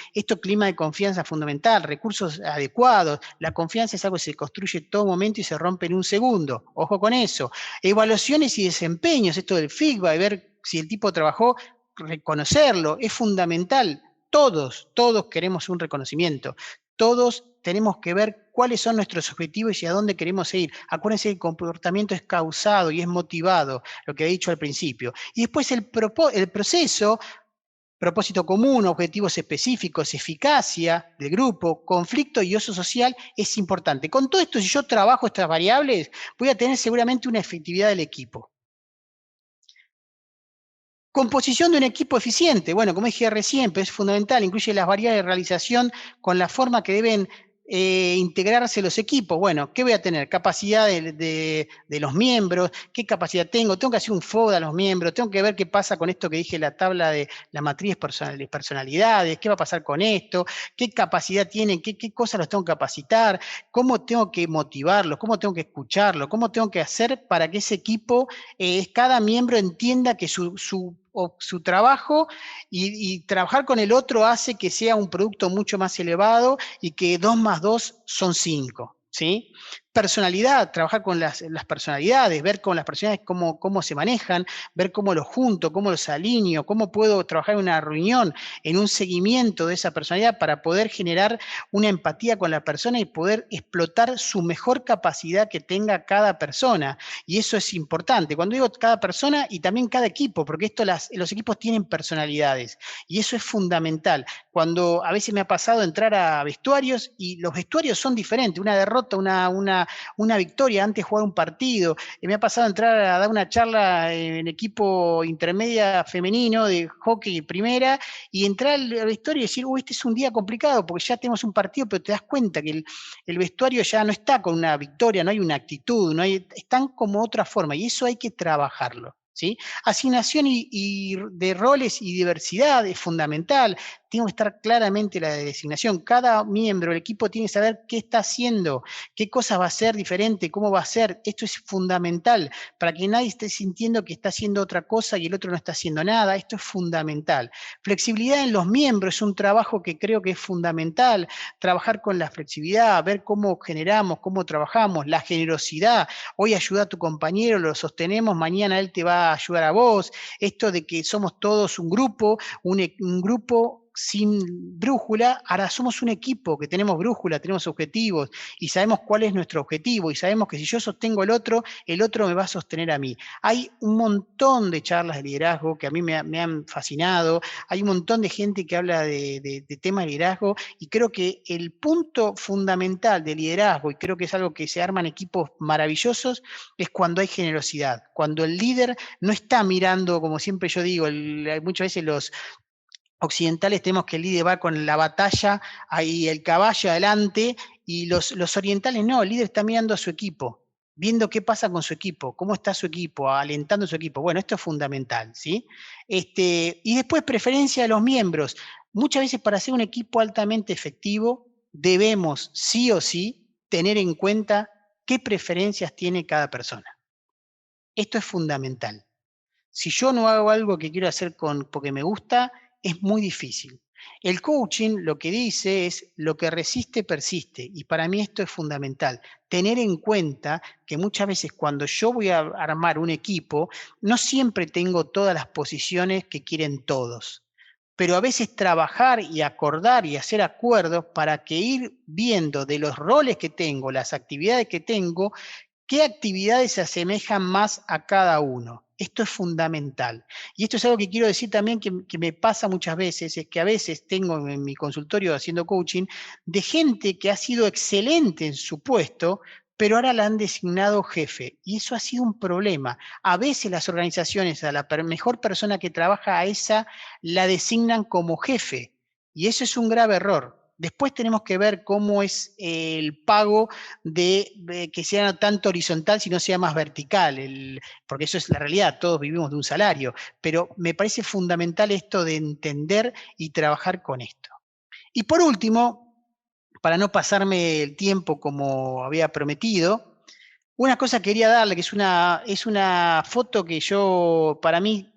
clima de confianza fundamental, recursos adecuados. La confianza es algo que se construye en todo momento y se rompe en un segundo. Ojo con eso. Evaluaciones y desempeños, esto del feedback, ver si el tipo trabajó, reconocerlo, es fundamental. Todos queremos un reconocimiento. Todos tenemos que ver cuáles son nuestros objetivos y a dónde queremos ir. Acuérdense que el comportamiento es causado y es motivado, lo que he dicho al principio. Y después el proceso, propósito común, objetivos específicos, eficacia del grupo, conflicto y uso social es importante. Con todo esto, si yo trabajo estas variables, voy a tener seguramente una efectividad del equipo. Composición de un equipo eficiente. Bueno, como dije recién, pero es fundamental, incluye las variables de realización con la forma que deben integrarse los equipos. Bueno, ¿qué voy a tener? Capacidad de los miembros, ¿qué capacidad tengo? Tengo que hacer un FODA a los miembros, tengo que ver qué pasa con esto que dije, la tabla de la matriz de personalidades, qué va a pasar con esto, qué capacidad tienen, qué cosas los tengo que capacitar, cómo tengo que motivarlos, cómo tengo que escucharlos, cómo tengo que hacer para que ese equipo, cada miembro entienda que su trabajo y trabajar con el otro hace que sea un producto mucho más elevado y que 2 más 2 son 5, ¿sí? Personalidad, trabajar con las personalidades, ver con las personalidades cómo se manejan, ver cómo los junto, cómo los alineo, cómo puedo trabajar en una reunión, en un seguimiento de esa personalidad para poder generar una empatía con la persona y poder explotar su mejor capacidad que tenga cada persona. Y eso es importante. Cuando digo cada persona y también cada equipo, porque los equipos tienen personalidades y eso es fundamental. Cuando a veces me ha pasado entrar a vestuarios y los vestuarios son diferentes, una derrota, una victoria antes de jugar un partido. Me ha pasado entrar a dar una charla en equipo intermedia femenino de hockey primera y entrar al vestuario y decir, uy, este es un día complicado porque ya tenemos un partido, pero te das cuenta que el vestuario ya no está con una victoria, no hay una actitud, están como otra forma y eso hay que trabajarlo. ¿Sí? Asignación y de roles y diversidad es fundamental. Tiene que estar claramente la designación. Cada miembro del equipo tiene que saber qué está haciendo, qué cosas va a ser diferente, cómo va a ser. Esto es fundamental para que nadie esté sintiendo que está haciendo otra cosa y el otro no está haciendo nada. Esto es fundamental. Flexibilidad en los miembros es un trabajo que creo que es fundamental. Trabajar con la flexibilidad, ver cómo generamos, cómo trabajamos, la generosidad. Hoy ayuda a tu compañero, lo sostenemos, mañana él te va a ayudar a vos. Esto de que somos todos un grupo, un grupo sin brújula, ahora somos un equipo que tenemos brújula, tenemos objetivos y sabemos cuál es nuestro objetivo y sabemos que si yo sostengo el otro me va a sostener a mí. Hay un montón de charlas de liderazgo que a mí me han fascinado, hay un montón de gente que habla de temas de liderazgo y creo que el punto fundamental de liderazgo, y creo que es algo que se arman equipos maravillosos, es cuando hay generosidad, cuando el líder no está mirando, como siempre yo digo, muchas veces los occidentales tenemos que el líder va con la batalla, ahí el caballo adelante, y los orientales no, el líder está mirando a su equipo, viendo qué pasa con su equipo, cómo está su equipo, alentando a su equipo. Bueno, esto es fundamental, ¿sí? Y después preferencia de los miembros. Muchas veces para ser un equipo altamente efectivo, debemos sí o sí tener en cuenta qué preferencias tiene cada persona. Esto es fundamental. Si yo no hago algo que quiero hacer porque me gusta, es muy difícil. El coaching lo que dice es lo que resiste, persiste. Y para mí esto es fundamental. Tener en cuenta que muchas veces cuando yo voy a armar un equipo, no siempre tengo todas las posiciones que quieren todos. Pero a veces trabajar y acordar y hacer acuerdos para que ir viendo de los roles que tengo, las actividades que tengo, ¿qué actividades se asemejan más a cada uno? Esto es fundamental. Y esto es algo que quiero decir también que me pasa muchas veces, es que a veces tengo en mi consultorio haciendo coaching de gente que ha sido excelente en su puesto, pero ahora la han designado jefe. Y eso ha sido un problema. A veces las organizaciones a la mejor persona que trabaja a esa la designan como jefe. Y eso es un grave error. Después tenemos que ver cómo es el pago de que sea no tanto horizontal, sino sea más vertical, porque eso es la realidad, todos vivimos de un salario, pero me parece fundamental esto de entender y trabajar con esto. Y por último, para no pasarme el tiempo como había prometido, una cosa quería darle, que es una foto que yo, para mí,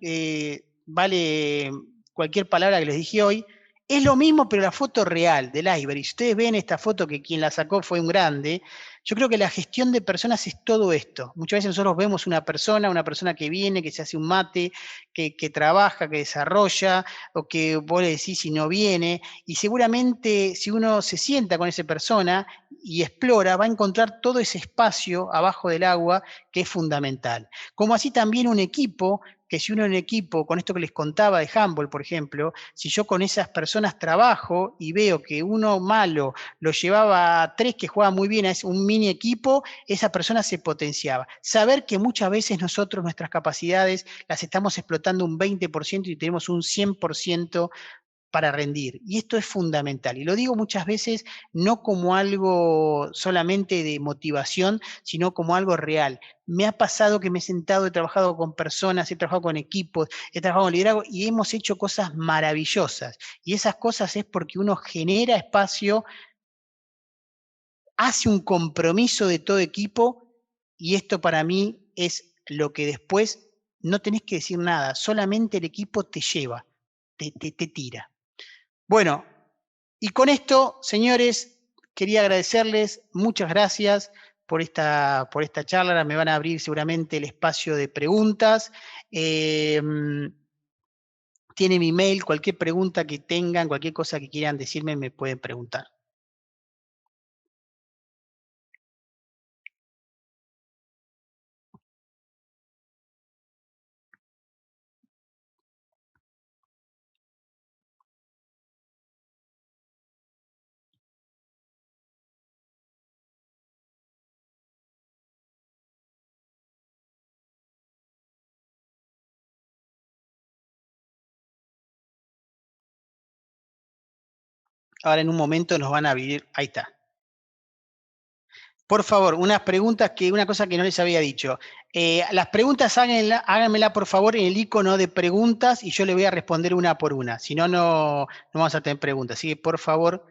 vale cualquier palabra que les dije hoy. Es lo mismo, pero la foto real del iceberg. Si ustedes ven esta foto que quien la sacó fue un grande, yo creo que la gestión de personas es todo esto. Muchas veces nosotros vemos una persona que viene, que se hace un mate, que trabaja, que desarrolla, o que vos le decís si no viene, y seguramente si uno se sienta con esa persona y explora, va a encontrar todo ese espacio abajo del agua que es fundamental. Como así también un equipo, que si uno en equipo, con esto que les contaba de handball, por ejemplo, si yo con esas personas trabajo y veo que uno malo lo llevaba a 3 que juegan muy bien, a un mini equipo, esa persona se potenciaba. Saber que muchas veces nosotros nuestras capacidades las estamos explotando un 20% y tenemos un 100% para rendir. Y esto es fundamental. Y lo digo muchas veces no como algo solamente de motivación, sino como algo real. Me ha pasado que me he sentado, he trabajado con personas, he trabajado con equipos, he trabajado con liderazgo y hemos hecho cosas maravillosas. Y esas cosas es porque uno genera espacio, hace un compromiso de todo equipo y esto para mí es lo que después no tenés que decir nada, solamente el equipo te lleva, te tira. Bueno, y con esto, señores, quería agradecerles, muchas gracias por esta charla. Ahora me van a abrir seguramente el espacio de preguntas. Tiene mi mail, cualquier pregunta que tengan, cualquier cosa que quieran decirme, me pueden preguntar. Ahora en un momento nos van a abrir, ahí está. Por favor, una cosa que no les había dicho. Las preguntas háganmela por favor en el icono de preguntas y yo le voy a responder una por una. Si no, no vamos a tener preguntas. Así que por favor,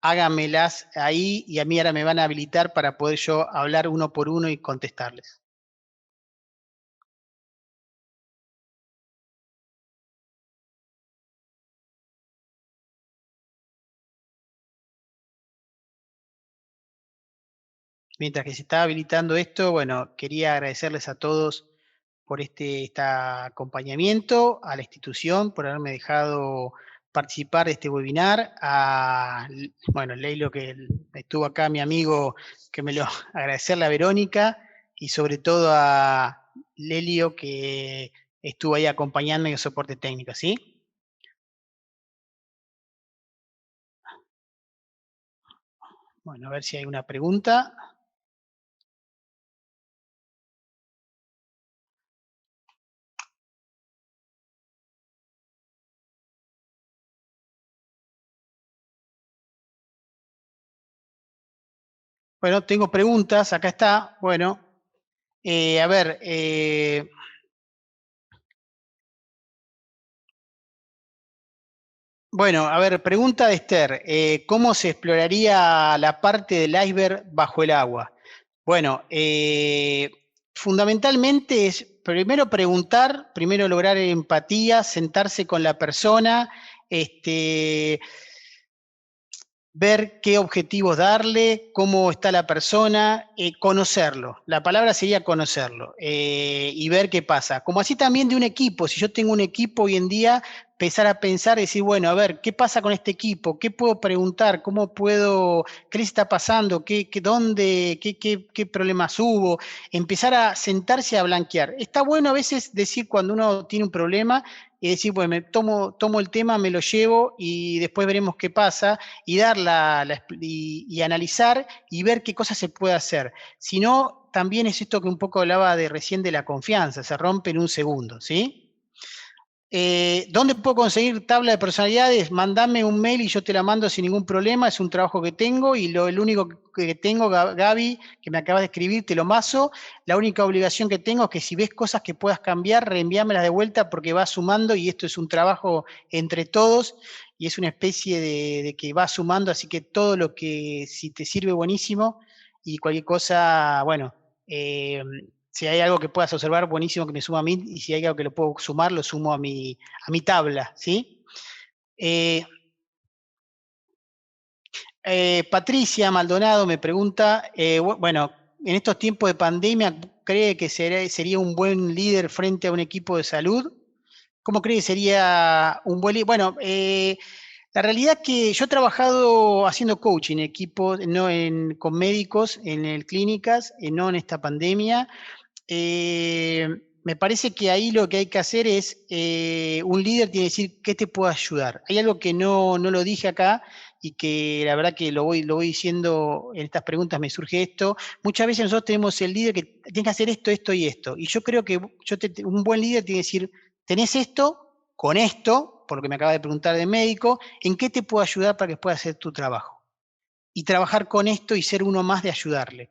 háganmelas ahí y a mí ahora me van a habilitar para poder yo hablar uno por uno y contestarles. Mientras que se está habilitando esto, bueno, quería agradecerles a todos por este acompañamiento, a la institución por haberme dejado participar de este webinar, bueno, Leilo que estuvo acá, mi amigo, que me lo agradecerle a Verónica y sobre todo a Lelio que estuvo ahí acompañando en el soporte técnico, ¿sí? Bueno, a ver si hay una pregunta. Bueno, tengo preguntas, acá está. Bueno, a ver, bueno, a ver, pregunta de Esther, ¿cómo se exploraría la parte del iceberg bajo el agua? Bueno, fundamentalmente es primero preguntar, primero lograr empatía, sentarse con la persona, ver qué objetivos darle, cómo está la persona, conocerlo. La palabra sería conocerlo y ver qué pasa. Como así también de un equipo, si yo tengo un equipo hoy en día, empezar a pensar y decir, bueno, a ver, ¿qué pasa con este equipo? ¿Qué puedo preguntar? ¿Cómo puedo? ¿Qué les está pasando? ¿Dónde? ¿Qué problemas hubo? Empezar a sentarse a blanquear. Está bueno a veces decir cuando uno tiene un problema y decir, pues tomo el tema, me lo llevo y después veremos qué pasa y y analizar y ver qué cosas se puede hacer. Si no, también es esto que un poco hablaba de recién de la confianza, se rompe en un segundo, ¿sí? ¿Dónde puedo conseguir tabla de personalidades? Mandame un mail y yo te la mando sin ningún problema. Es un trabajo que tengo y el único que tengo, Gaby, que me acabas de escribir, te lo mazo. La única obligación que tengo es que si ves cosas que puedas cambiar, reenviámelas de vuelta porque va sumando y esto es un trabajo entre todos y es una especie de que va sumando, así que todo lo que si te sirve buenísimo y cualquier cosa, bueno, si hay algo que puedas observar, buenísimo que me suma a mí, y si hay algo que lo puedo sumar, lo sumo a mi tabla, ¿sí? Eh, Patricia Maldonado me pregunta, bueno, en estos tiempos de pandemia, ¿cree que sería un buen líder frente a un equipo de salud? ¿Cómo cree que sería un buen líder? Bueno, la realidad es que yo he trabajado haciendo coaching en equipos, no con médicos, clínicas, no en esta pandemia. Me parece que ahí lo que hay que hacer es, un líder tiene que decir, ¿qué te puedo ayudar? Hay algo que no lo dije acá y que la verdad que lo voy diciendo en estas preguntas, me surge esto. Muchas veces nosotros tenemos el líder que tiene que hacer esto, esto y esto. Y yo creo que un buen líder tiene que decir, tenés esto, con esto, por lo que me acaba de preguntar de médico, ¿en qué te puedo ayudar para que puedas hacer tu trabajo? Y trabajar con esto y ser uno más de ayudarle.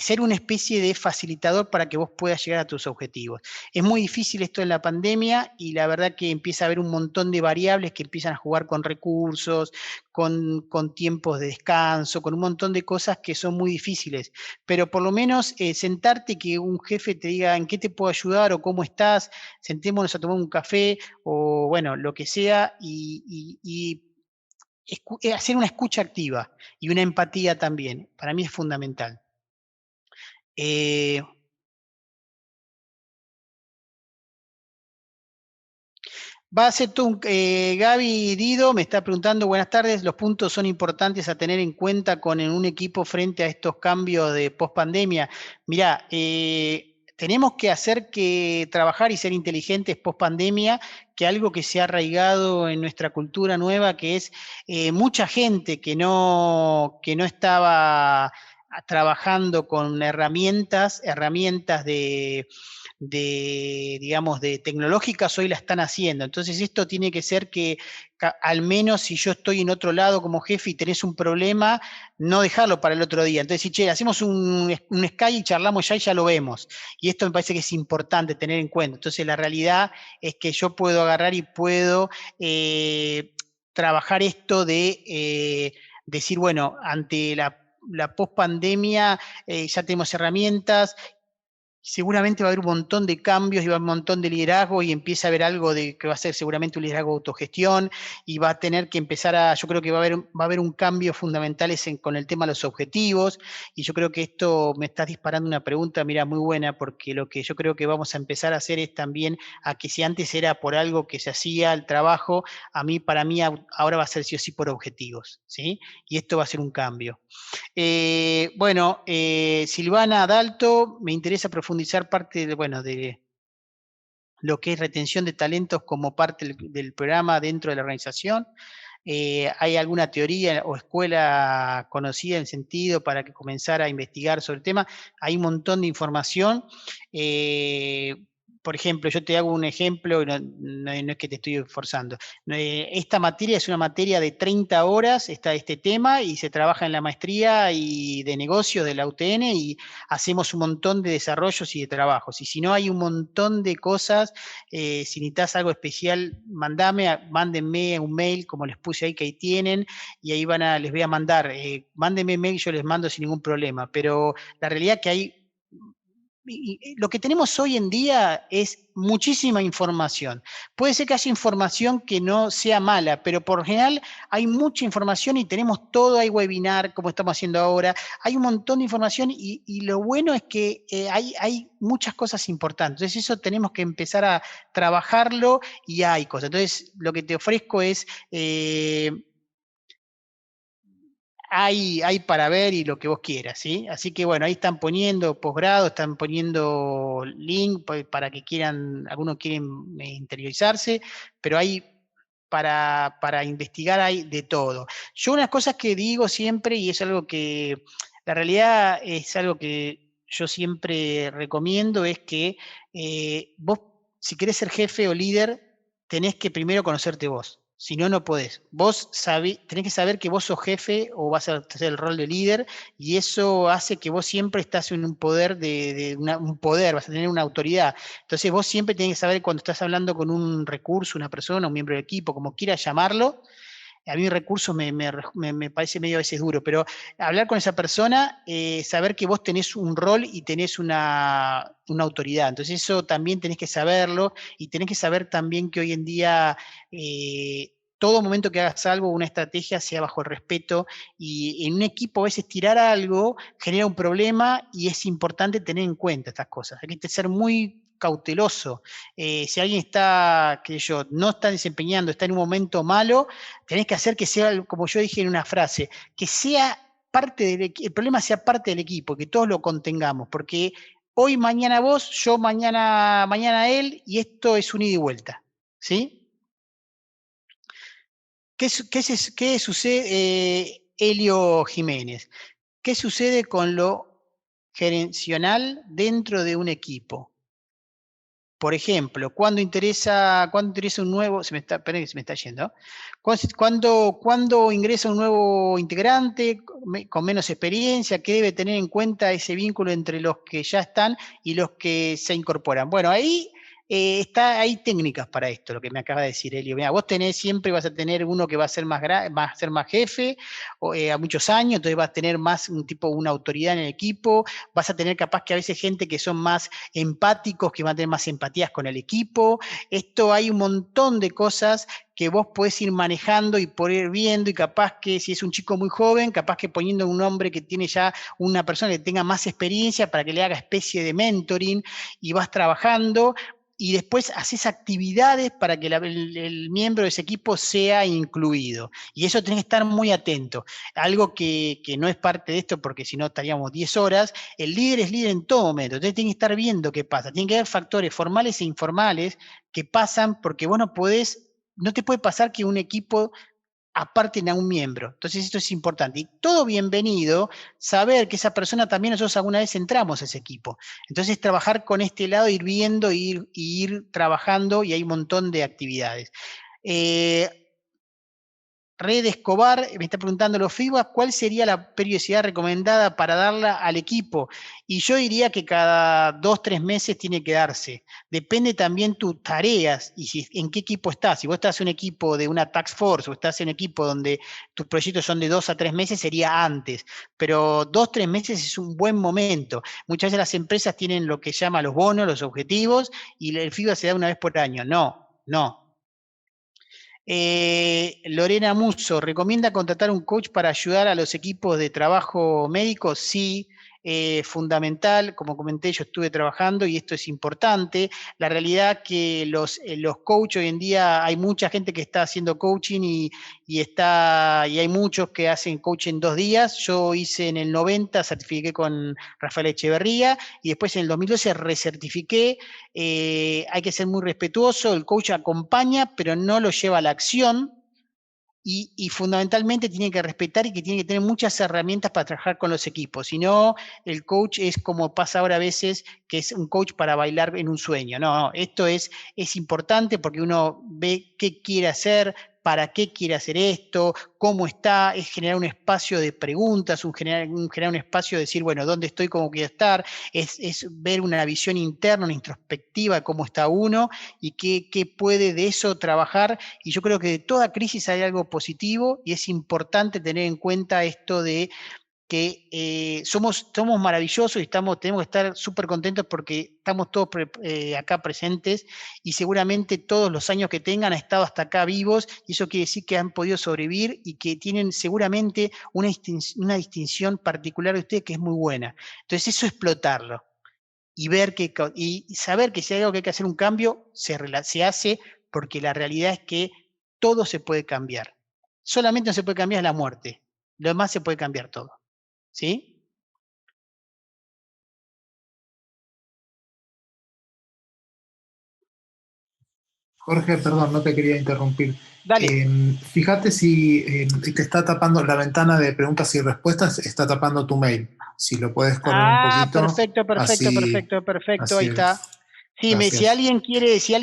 Ser una especie de facilitador para que vos puedas llegar a tus objetivos. Es muy difícil esto en la pandemia y la verdad que empieza a haber un montón de variables que empiezan a jugar con recursos, con tiempos de descanso, con un montón de cosas que son muy difíciles. Pero por lo menos sentarte y que un jefe te diga en qué te puedo ayudar o cómo estás, sentémonos a tomar un café o bueno, lo que sea y hacer una escucha activa y una empatía también, para mí es fundamental. Eh, Va a ser todo Gaby Dido me está preguntando, buenas tardes, los puntos son importantes a tener en cuenta con en un equipo frente a estos cambios de post-pandemia. Mirá, tenemos que hacer que trabajar y ser inteligentes post-pandemia, que algo que se ha arraigado en nuestra cultura nueva, que es mucha gente que no estaba trabajando con herramientas digamos, de tecnológicas hoy la están haciendo. Entonces esto tiene que ser que al menos si yo estoy en otro lado como jefe y tenés un problema, no dejarlo para el otro día. Entonces, si, che, hacemos un Sky y charlamos ya y ya lo vemos. Y esto me parece que es importante tener en cuenta. Entonces la realidad es que yo puedo agarrar y puedo trabajar esto de decir, bueno, ante la post-pandemia ya tenemos herramientas, seguramente va a haber un montón de cambios y va a haber un montón de liderazgo y empieza a haber algo de que va a ser seguramente un liderazgo de autogestión y va a tener que empezar yo creo que va a haber un cambio fundamental con el tema de los objetivos y yo creo que esto me estás disparando una pregunta, mira, muy buena, porque lo que yo creo que vamos a empezar a hacer es también a que si antes era por algo que se hacía el trabajo, para mí ahora va a ser sí o sí por objetivos, ¿sí? Y esto va a ser un cambio. Bueno, Silvana Dalto, me interesa profundizar parte de, bueno, de lo que es retención de talentos como parte del programa dentro de la organización. ¿Hay alguna teoría o escuela conocida en sentido para que comenzara a investigar sobre el tema? Hay un montón de información. Por ejemplo, yo te hago un ejemplo, no es que te estoy forzando. Esta materia es una materia de 30 horas, está este tema, y se trabaja en la maestría y de negocios de la UTN, y hacemos un montón de desarrollos y de trabajos. Y si no, hay un montón de cosas. Si necesitas algo especial, mándenme un mail, como les puse ahí que ahí tienen, y ahí les voy a mandar. Mándenme mail, yo les mando sin ningún problema. Pero la realidad que hay lo que tenemos hoy en día es muchísima información. Puede ser que haya información que no sea mala, pero por lo general hay mucha información y tenemos todo, hay webinar, como estamos haciendo ahora, hay un montón de información y lo bueno es que hay muchas cosas importantes. Entonces eso tenemos que empezar a trabajarlo y hay cosas. Entonces lo que te ofrezco es hay para ver y lo que vos quieras, ¿sí? Así que bueno, ahí están poniendo posgrado, están poniendo link para que quieran, algunos quieren interiorizarse, pero hay para investigar hay de todo. Yo unas cosas que digo siempre, y es algo que, la realidad es algo que yo siempre recomiendo, es que vos, si querés ser jefe o líder, tenés que primero conocerte vos. Si no, no podés. Tenés que saber que vos sos jefe o vas a hacer el rol de líder y eso hace que vos siempre estás en un poder un poder, vas a tener una autoridad. Entonces vos siempre tenés que saber cuando estás hablando con un recurso, una persona, un miembro del equipo, como quieras llamarlo. A mí recurso me parece medio a veces duro, pero hablar con esa persona, saber que vos tenés un rol y tenés una autoridad. Entonces eso también tenés que saberlo y tenés que saber también que hoy en día todo momento que hagas algo, una estrategia, sea bajo el respeto y en un equipo a veces tirar algo genera un problema y es importante tener en cuenta estas cosas. Hay que ser muy cauteloso. Si alguien está, que yo, no está desempeñando, está en un momento malo, tenés que hacer que sea, como yo dije en una frase, que sea parte el problema sea parte del equipo, que todos lo contengamos, porque hoy, mañana vos, yo mañana él, y esto es un ida y vuelta, ¿sí? ¿Qué sucede, Helio Jiménez? ¿Qué sucede con lo gerencial dentro de un equipo? Por ejemplo, cuando interesa un nuevo, esperen que se me está yendo. Cuando ingresa un nuevo integrante con menos experiencia, ¿qué debe tener en cuenta ese vínculo entre los que ya están y los que se incorporan? Bueno, ahí hay técnicas para esto, lo que me acaba de decir Elio. Mirá, vos siempre vas a tener uno que va a ser va a ser más jefe a muchos años, entonces vas a tener más una autoridad en el equipo, vas a tener capaz que a veces gente que son más empáticos, que van a tener más empatías con el equipo. Esto hay un montón de cosas que vos podés ir manejando y poder ir viendo, y capaz que si es un chico muy joven, capaz que poniendo un hombre que tiene ya una persona que tenga más experiencia para que le haga especie de mentoring, y vas trabajando, y después haces actividades para que el miembro de ese equipo sea incluido. Y eso tenés que estar muy atento. Algo que no es parte de esto, porque si no estaríamos 10 horas, el líder es líder en todo momento. Entonces tiene que estar viendo qué pasa. Tiene que haber factores formales e informales que pasan, porque vos no te puede pasar que un equipo aparten a un miembro. Entonces esto es importante. Y todo bienvenido, saber que esa persona también nosotros alguna vez entramos a ese equipo. Entonces trabajar con este lado, ir viendo, ir trabajando, y hay un montón de actividades. Red Escobar me está preguntando los feedback, ¿cuál sería la periodicidad recomendada para darla al equipo? Y yo diría que cada 2, 3 meses tiene que darse. Depende también tus tareas y en qué equipo estás. Si vos estás en un equipo de una task force o estás en un equipo donde tus proyectos son de 2 a 3 meses, sería antes. Pero 2, 3 meses es un buen momento. Muchas veces las empresas tienen lo que llama los bonos, los objetivos, y el feedback se da una vez por año. No, no. Lorena Musso, ¿recomienda contratar un coach para ayudar a los equipos de trabajo médico? Sí, fundamental. Como comenté, yo estuve trabajando y esto es importante. La realidad que los coaches hoy en día, hay mucha gente que está haciendo coaching y hay muchos que hacen coaching en 2 días. Yo hice en el 90, certifiqué con Rafael Echeverría, y después en el 2012 recertifiqué. Hay que ser muy respetuoso, el coach acompaña, pero no lo lleva a la acción, y fundamentalmente tiene que respetar y que tiene que tener muchas herramientas para trabajar con los equipos. Si no, el coach es como pasa ahora a veces, que es un coach para bailar en un sueño. No, esto es importante porque uno ve qué quiere hacer, para qué quiere hacer esto, cómo está, es generar un espacio de preguntas, generar un espacio de decir, bueno, ¿dónde estoy, cómo quiero estar? Es ver una visión interna, una introspectiva de cómo está uno y qué puede de eso trabajar. Y yo creo que de toda crisis hay algo positivo, y es importante tener en cuenta esto de que somos maravillosos y tenemos que estar súper contentos porque estamos todos acá presentes, y seguramente todos los años que tengan han estado hasta acá vivos, y eso quiere decir que han podido sobrevivir y que tienen seguramente una distinción particular de ustedes que es muy buena. Entonces eso, explotarlo y y saber que si hay algo que hay que hacer un cambio, se hace, porque la realidad es que todo se puede cambiar. Solamente no se puede cambiar la muerte. Lo demás se puede cambiar todo. ¿Sí? Jorge, perdón, no te quería interrumpir. Dale. Fíjate si te está tapando la ventana de preguntas y respuestas, está tapando tu mail. Si lo puedes correr un Ah, poquito, perfecto, perfecto, así, perfecto, perfecto. Ahí así está. es. Sí, Gracias. si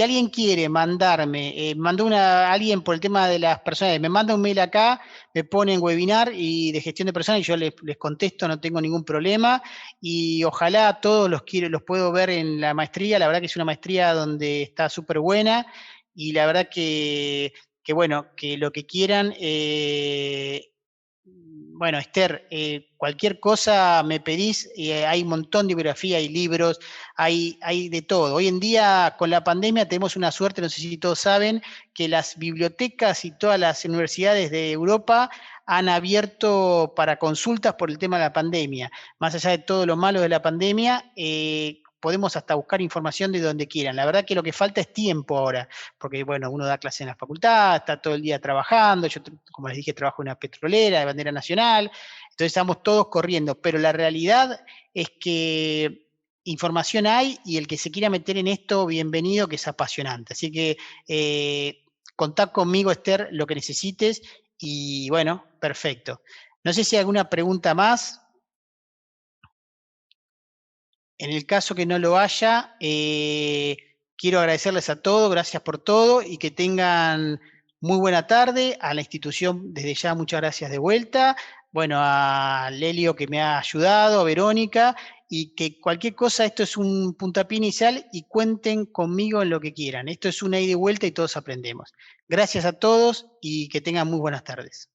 alguien quiere mandarme, mandó alguien por el tema de las personas, me manda un mail acá, me pone en webinar y de gestión de personas, y yo les contesto, no tengo ningún problema. Y ojalá a todos los puedo ver en la maestría. La verdad que es una maestría donde está súper buena, y la verdad que bueno, que lo que quieran. Bueno, Esther, cualquier cosa me pedís, hay un montón de bibliografía, hay libros, hay de todo. Hoy en día, con la pandemia, tenemos una suerte, no sé si todos saben, que las bibliotecas y todas las universidades de Europa han abierto para consultas por el tema de la pandemia. Más allá de todo lo malo de la pandemia, podemos hasta buscar información de donde quieran. La verdad que lo que falta es tiempo ahora, porque bueno, uno da clase en la facultad, está todo el día trabajando. Yo, como les dije, trabajo en una petrolera de bandera nacional, entonces estamos todos corriendo, pero la realidad es que información hay, y el que se quiera meter en esto, bienvenido, que es apasionante. Así que contá conmigo, Esther, lo que necesites, y bueno, perfecto. No sé si hay alguna pregunta más. En el caso que no lo haya, quiero agradecerles a todos, gracias por todo y que tengan muy buena tarde. A la institución, desde ya, muchas gracias de vuelta. Bueno, a Lelio que me ha ayudado, a Verónica, y que cualquier cosa, esto es un puntapié inicial y cuenten conmigo en lo que quieran. Esto es una ida y vuelta y todos aprendemos. Gracias a todos y que tengan muy buenas tardes.